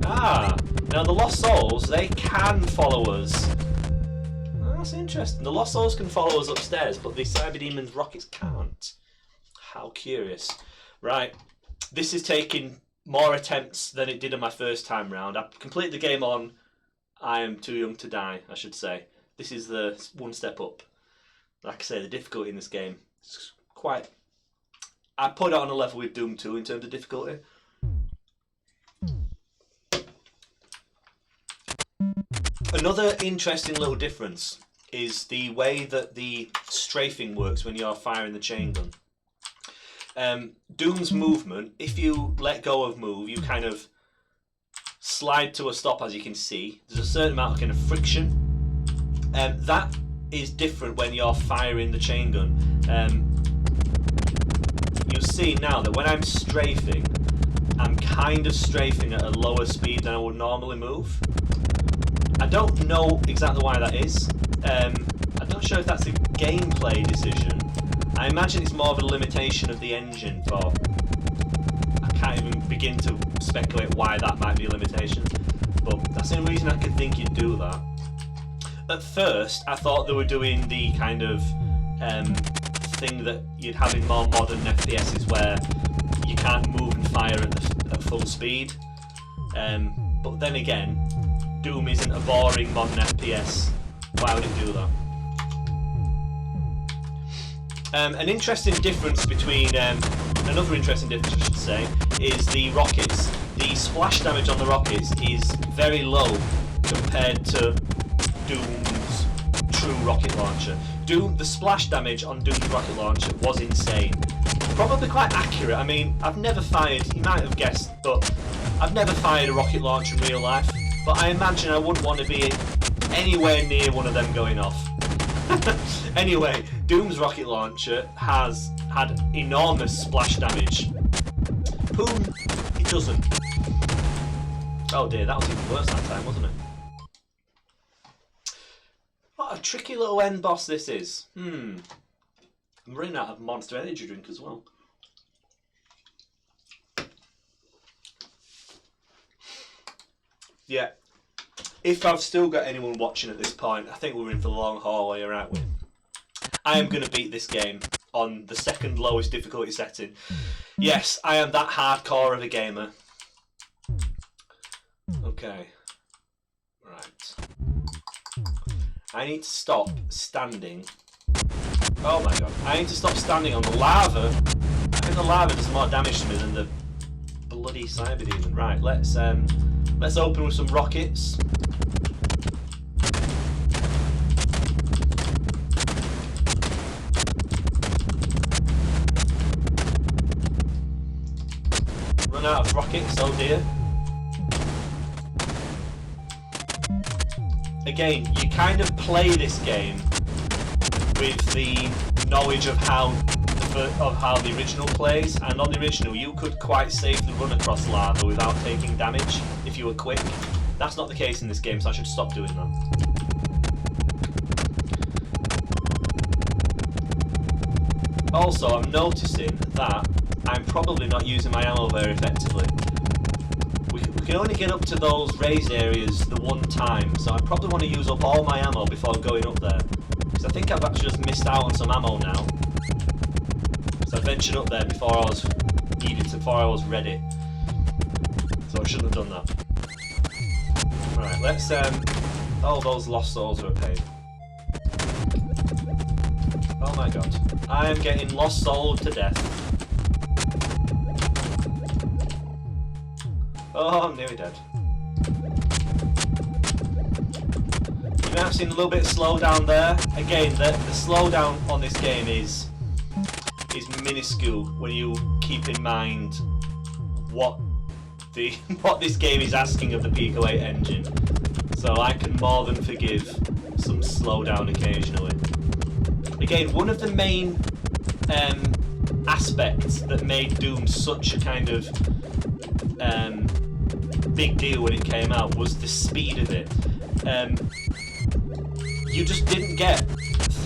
Ah, now the Lost Souls, they can follow us. Oh, that's interesting. The Lost Souls can follow us upstairs, but the Cyberdemon's rockets can't. How curious. Right, this is taking more attempts than it did on my first time round. I completed the game on I Am Too Young to Die, I should say. This is the one step up. Like I say, the difficulty in this game is quite... I put it on a level with Doom 2 in terms of difficulty. Another interesting little difference is the way that the strafing works when you're firing the chain gun. Doom's movement, if you let go of move, you kind of slide to a stop, as you can see. There's a certain amount of kind of friction. That is different when you're firing the chain gun. You'll see now that when I'm strafing, I'm kind of strafing at a lower speed than I would normally move. I don't know exactly why that is. I'm not sure if that's a gameplay decision. I imagine it's more of a limitation of the engine, but I can't even begin to speculate why that might be a limitation. But that's the only reason I could think you'd do that. At first, I thought they were doing the kind of thing that you'd have in more modern FPSs where you can't move and fire at full speed. But then again, Doom isn't a boring modern FPS. Why would it do that? An interesting difference between, another interesting difference I should say, is the rockets. The splash damage on the rockets is very low compared to Doom's true rocket launcher. The splash damage on Doom's rocket launcher was insane. Probably quite accurate. I mean, I've never fired, you might have guessed, but I've never fired a rocket launcher in real life. But I imagine I wouldn't want to be anywhere near one of them going off. Anyway, Doom's rocket launcher has had enormous splash damage. Poom, it doesn't. Oh dear, that was even worse that time, wasn't it? What a tricky little end boss this is. I'm running out of Monster Energy drink as well. Yeah. If I've still got anyone watching at this point, I think we're in for the long haul here, aren't we? I am going to beat this game on the second lowest difficulty setting. Yes, I am that hardcore of a gamer. Okay. Right. I need to stop standing. Oh my god. I need to stop standing on the lava. I think the lava does more damage to me than the bloody Cyberdemon. Right, let's open with some rockets. Run out of rockets, oh dear. Again, you kind of play this game with the knowledge of how the original plays, and on the original you could quite safely run across lava without taking damage if you were quick. That's not the case in this game, so I should stop doing that. Also, I'm noticing that I'm probably not using my ammo very effectively. We can only get up to those raised areas the one time, so I probably want to use up all my ammo before going up there. Because I think I've actually just missed out on some ammo now. So I ventured up there before I was ready. So I shouldn't have done that. Right, let's oh, those lost souls are a pain. Oh my god. I am getting lost souled to death. Oh, I'm nearly dead. You may have seen a little bit of slowdown there. Again, the slowdown on this game is minuscule when you keep in mind what this game is asking of the Pico 8 engine. So I can more than forgive some slowdown occasionally. Again, one of the main aspects that made Doom such a kind of big deal when it came out was the speed of it. You just didn't get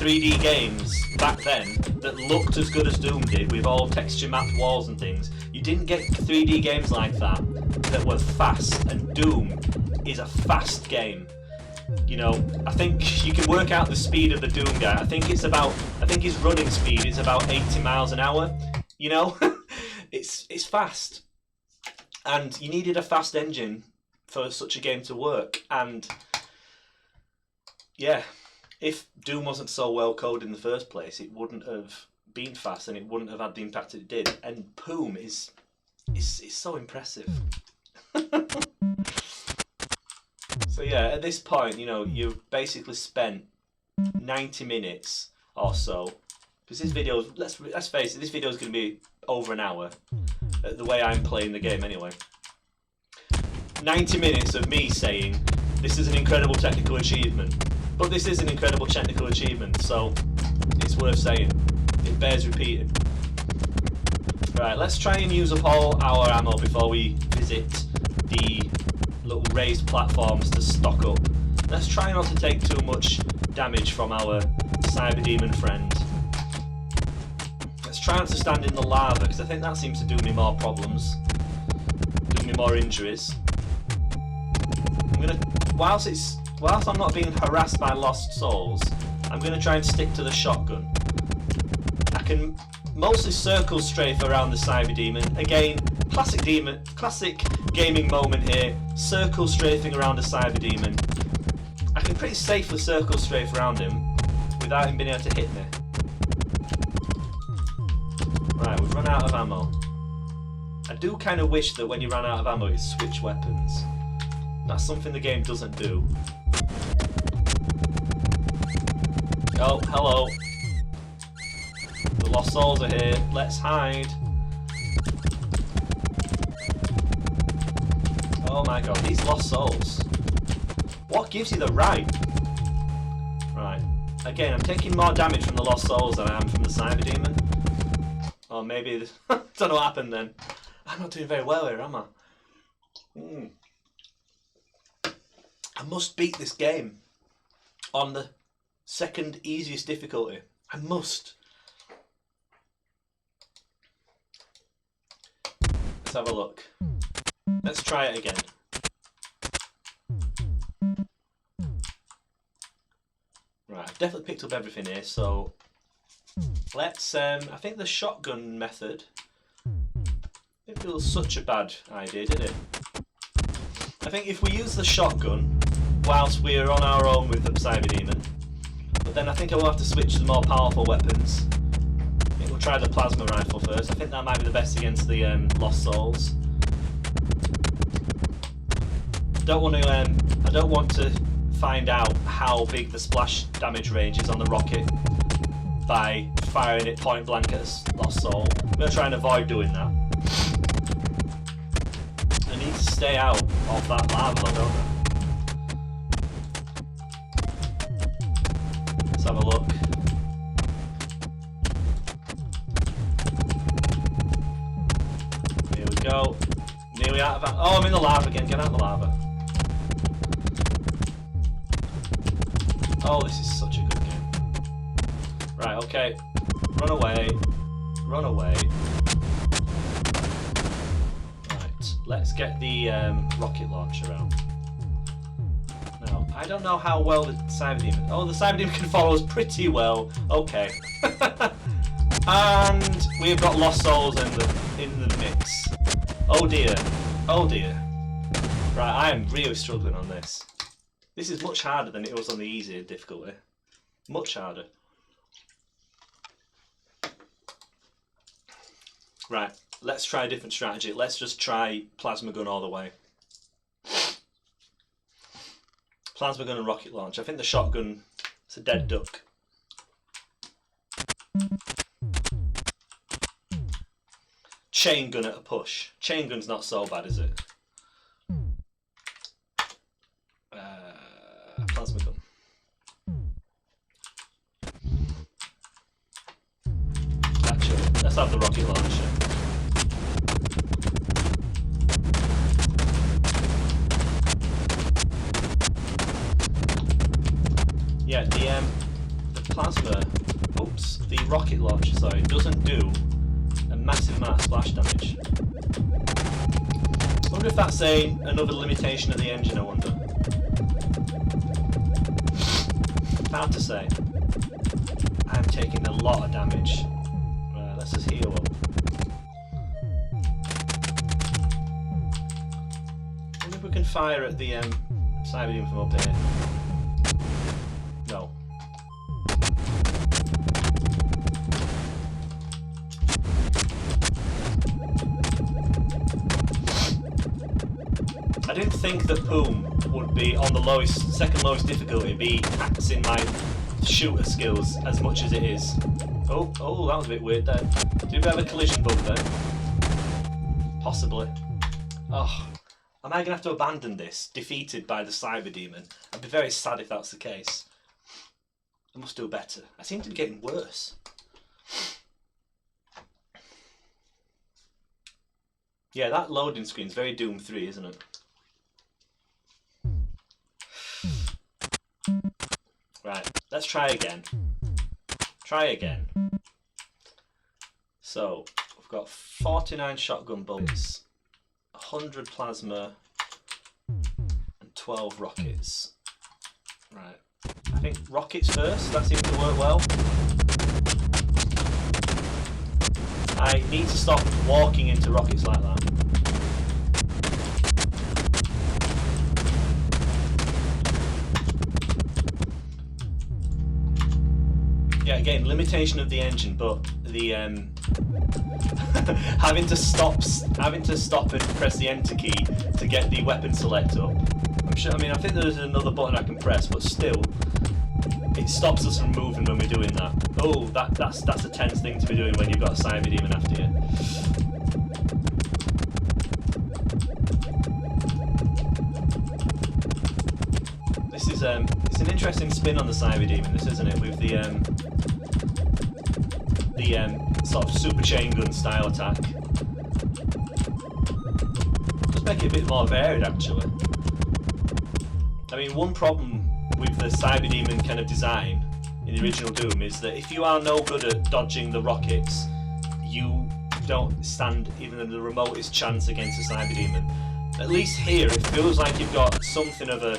3D games back then that looked as good as Doom did, with all texture mapped walls and things. You didn't get 3D games like that that were fast, and Doom is a fast game. You know, I think you can work out the speed of the Doom guy. I think his running speed is about 80 miles an hour. You know, it's fast, and you needed a fast engine for such a game to work. And yeah, if Doom wasn't so well coded in the first place, it wouldn't have been fast, and it wouldn't have had the impact it did. And Poom is so impressive. So yeah, at this point, you know, you've basically spent 90 minutes or so, because this video, let's face it, this video is going to be over an hour, the way I'm playing the game anyway. 90 minutes of me saying, this is an incredible technical achievement. But this is an incredible technical achievement, so it's worth saying. It bears repeating. Right, let's try and use up all our ammo before we visit the little raised platforms to stock up. Let's try not to take too much damage from our cyber demon friend. Let's try not to stand in the lava, because I think that seems to do me more problems, do me more injuries. I'm gonna, whilst I'm not being harassed by lost souls, I'm gonna try and stick to the shotgun. I can mostly circle strafe around the cyber demon. Again, classic gaming moment here. Circle strafing around a cyber demon. I can pretty safely circle strafe around him without him being able to hit me. Right, we've run out of ammo. I do kind of wish that when you run out of ammo, you switch weapons. That's something the game doesn't do. Oh, hello. The lost souls are here. Let's hide. Oh my god, these lost souls. What gives you the right? Right. Again, I'm taking more damage from the lost souls than I am from the cyber demon. Or maybe... I don't know what happened then. I'm not doing very well here, am I? I must beat this game on the second easiest difficulty. I must. Let's have a look. Let's try it again. Right, I've definitely picked up everything here, so let's, I think the shotgun method didn't feel such a bad idea, did it? I think if we use the shotgun whilst we're on our own with the cyber demon, but then I think I will have to switch to more powerful weapons. I think we'll try the plasma rifle first. I think that might be the best against the lost souls. I don't want to find out how big the splash damage range is on the rocket by firing it point blank at a lost soul. I'm going to try and avoid doing that. I need to stay out of that lava though, don't I? Let's have a look. Here we go. Nearly out of that. Oh, I'm in the lava again. Get out of the lava. Oh, this is such a good game. Right, okay. Run away. Run away. Right, let's get the rocket launcher out. Now, I don't know how well the cyber demon... Oh, the cyber demon can follow us pretty well. Okay. And we've got lost souls in the mix. Oh dear. Oh dear. Right, I am really struggling on this. This is much harder than it was on the easier difficulty. Much harder. Right, let's try a different strategy. Let's just try plasma gun all the way. Plasma gun and rocket launch. I think the shotgun is a dead duck. Chain gun at a push. Chain gun's not so bad, is it? Plasma gun. Actually, let's have the rocket launcher. Yeah, the plasma, oops, the rocket launcher, sorry, doesn't do a massive amount of splash damage. I wonder if that's another limitation of the engine, I wonder. Hard to say. I'm taking a lot of damage. Right, let's just heal up. I wonder if we can fire at the Cyberbeam from up here. No. I didn't think that Poom would be on the second lowest difficulty, be practicing my shooter skills as much as it is. Oh, that was a bit weird then. Do we have a collision bug then? Possibly. Oh, am I going to have to abandon this, defeated by the Cyber Demon? I'd be very sad if that's the case. I must do better. I seem to be getting worse. Yeah, that loading screen's very Doom 3, isn't it? Right, let's try again. Try again. So, we've got 49 shotgun bullets, 100 plasma, and 12 rockets. Right, I think rockets first, that seems to work well. I need to stop walking into rockets like that. Yeah, again, limitation of the engine, but the having to stop and press the enter key to get the weapon select up. I'm sure. I mean, I think there's another button I can press, but still, it stops us from moving when we're doing that. Oh, that's a tense thing to be doing when you've got a Cyber Demon after you. This is it's an interesting spin on the Cyber Demon, this, isn't it? With the sort of super chain gun style attack. Just make it a bit more varied, actually. I mean, one problem with the Cyber Demon kind of design in the original Doom is that if you are no good at dodging the rockets, you don't stand even the remotest chance against a Cyber Demon. At least here, it feels like you've got something of a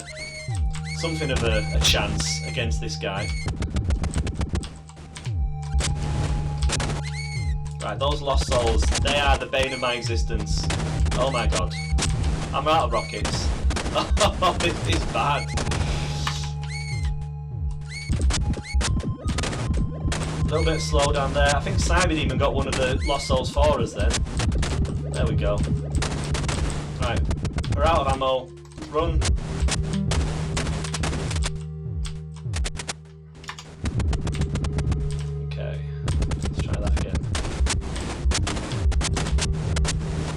chance against this guy. Right, those lost souls, they are the bane of my existence. Oh my god. I'm out of rockets. Oh, this is bad. A little bit of slowdown there. I think Cyber Demon got one of the lost souls for us then. There we go. Right, we're out of ammo. Run.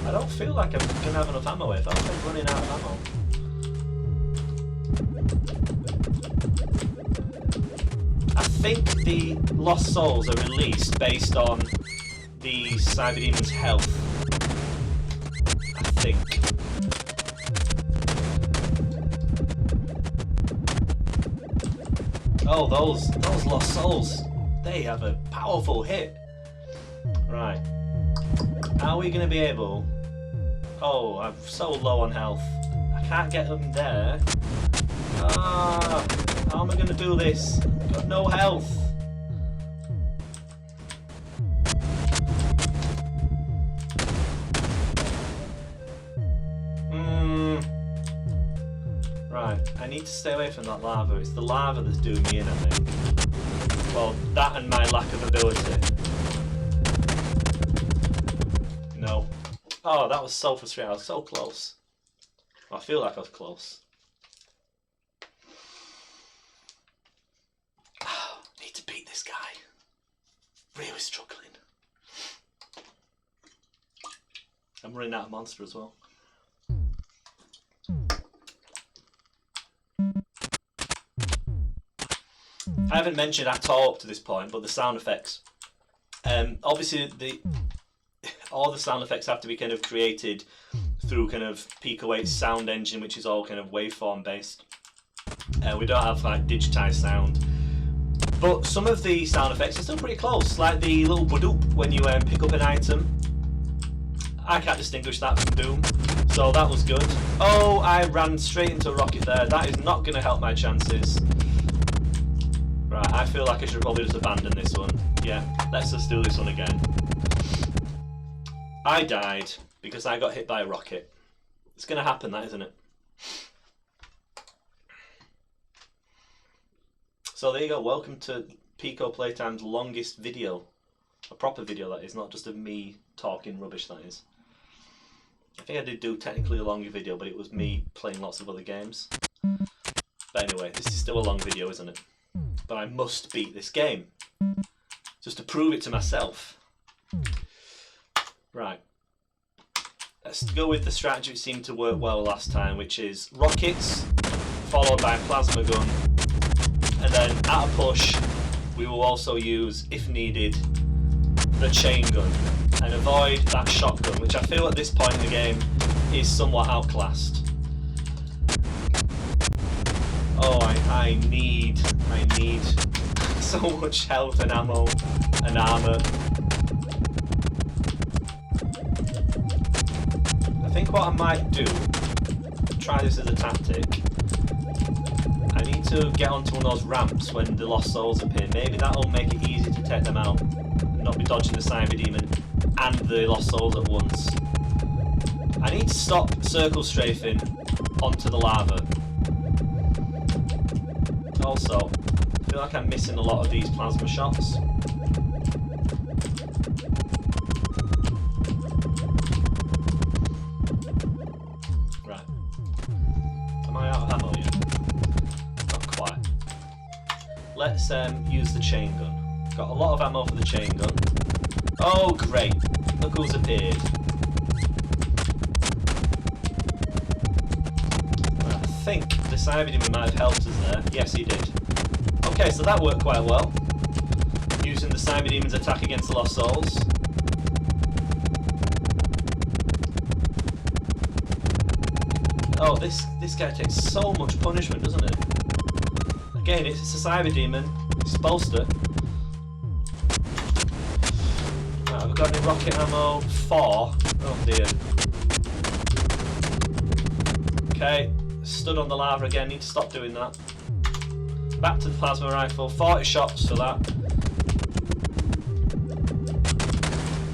I don't feel like I'm going to have enough ammo here. I feel like I'm running out of ammo. I think the lost souls are released based on the Cyber Demon's health. I think. Oh, those lost souls. They have a powerful hit. Right. Are we going to be able... Oh, I'm so low on health. I can't get them there. Ah, how am I going to do this? I've got no health. Right, I need to stay away from that lava. It's the lava that's doing me in, I think. Well, that and my lack of ability. No. Oh, that was so frustrating. I was so close. I feel like I was close. Oh, need to beat this guy. Really struggling. I'm running out of monster as well. I haven't mentioned at all up to this point, but the sound effects. Obviously, all the sound effects have to be kind of created through kind of Pico 8's sound engine, which is all kind of waveform based. We don't have like digitized sound. But some of the sound effects are still pretty close, like the little badoop when you pick up an item. I can't distinguish that from Doom, so that was good. Oh, I ran straight into a rocket there. That is not going to help my chances. Right, I feel like I should probably just abandon this one. Yeah, let's just do this one again. I died because I got hit by a rocket. It's going to happen, that, isn't it? So there you go. Welcome to Pico Playtime's longest video. A proper video, that is, not just of me talking rubbish, that is. I think I did do technically a longer video, but it was me playing lots of other games. But anyway, this is still a long video, isn't it? But I must beat this game. Just to prove it to myself. Right. Let's go with the strategy that seemed to work well last time, which is rockets, followed by a plasma gun. And then at a push, we will also use, if needed, the chain gun. And avoid that shotgun, which I feel at this point in the game is somewhat outclassed. Oh, I need so much health and ammo and armor. I think what I might do, try this as a tactic, I need to get onto one of those ramps when the lost souls appear. Maybe that'll make it easy to take them out and not be dodging the cyber demon and the lost souls at once. I need to stop circle strafing onto the lava. Also, I feel like I'm missing a lot of these plasma shots. Right. Am I out of ammo yet? Not quite. Let's use the chain gun. Got a lot of ammo for the chain gun. Oh great, look who's appeared. I think the cyber demon might have helped us there. Yes, he did. Okay, so that worked quite well. Using the cyber demon's attack against the lost souls. Oh, this guy takes so much punishment, doesn't it? Again, it's a cyber demon. It's supposed to. Right, we've got any rocket ammo? 4. Oh dear. Okay, stood on the lava again. Need to stop doing that. Back to the plasma rifle. 40 shots for that.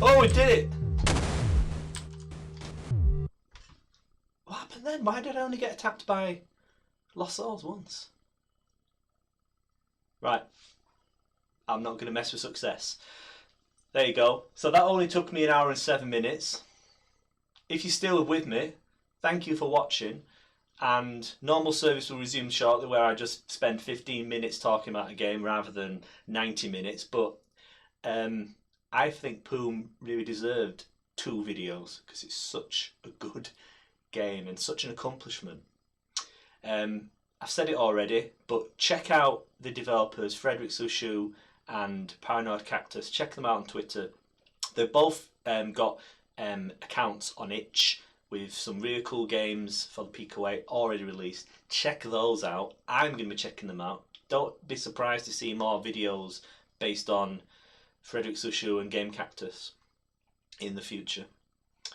Oh, we did it! What happened then? Why did I only get attacked by lost souls once? Right. I'm not going to mess with success. There you go. So that only took me 1 hour and 7 minutes. If you're still with me, thank you for watching. And normal service will resume shortly, where I just spend 15 minutes talking about a game rather than 90 minutes. But I think Poom really deserved 2 videos because it's such a good game and such an accomplishment. I've said it already, but check out the developers, Frederick Sushu and Paranoid Cactus. Check them out on Twitter. They've both got accounts on itch with some really cool games for the Pico 8 already released. Check those out. I'm going to be checking them out. Don't be surprised to see more videos based on Frederick Sushu and Game Cactus in the future.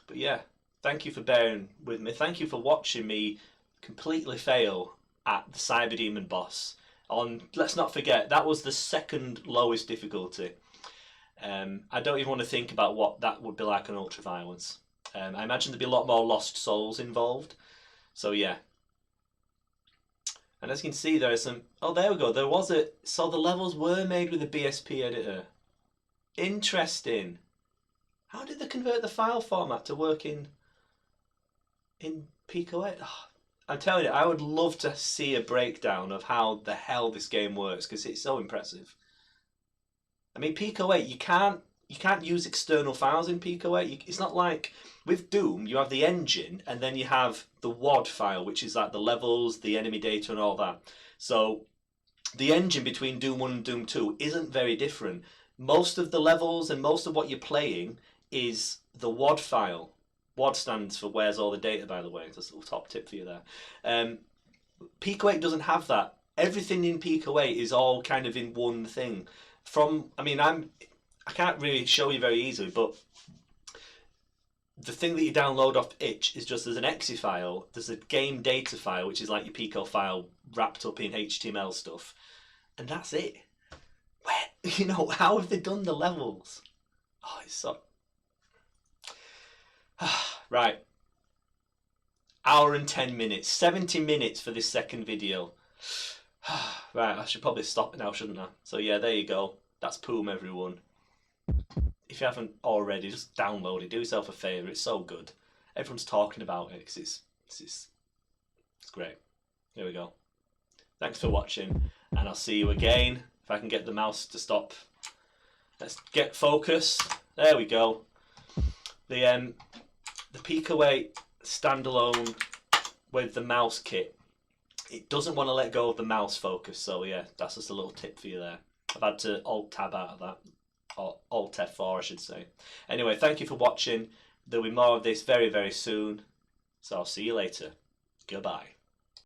But yeah, thank you for bearing with me. Thank you for watching me completely fail at the Cyber Demon boss. Let's not forget, that was the 2nd lowest difficulty. I don't even want to think about what that would be like on Ultra Violence. I imagine there'd be a lot more lost souls involved. So yeah. And as you can see, there are some... Oh, there we go. There was a... So the levels were made with a BSP editor. Interesting. How did they convert the file format to work in Pico 8? Oh, I'm telling you, I would love to see a breakdown of how the hell this game works, because it's so impressive. I mean, Pico 8, you can't use external files in Pico 8. It's not like with Doom, you have the engine and then you have the WAD file, which is like the levels, the enemy data and all that. So the engine between Doom 1 and Doom 2 isn't very different. Most of the levels and most of what you're playing is the WAD file. WAD stands for where's all the data, by the way. That's a little top tip for you there. Pico 8 doesn't have that. everything in Pico 8 is all kind of in one thing. I can't really show you very easily, but the thing that you download off itch is just, there's an exe file, there's a game data file, which is like your Pico file wrapped up in HTML stuff, and that's it. Where, how have they done the levels? Oh, it's so... Right. Hour and 10 minutes. 70 minutes for this second video. Right, I should probably stop now, shouldn't I? So yeah, there you go. That's Poom, everyone. If you haven't already, just download it. Do yourself a favour. It's so good. Everyone's talking about it because it's great. Here we go. Thanks for watching, and I'll see you again. If I can get the mouse to stop. Let's get focused. There we go. The Pico 8 standalone with the mouse kit, it doesn't want to let go of the mouse focus, so yeah, that's just a little tip for you there. I've had to Alt-Tab out of that, or Alt-F4 I should say. Anyway, thank you for watching. There'll be more of this very, very soon, so I'll see you later. Goodbye.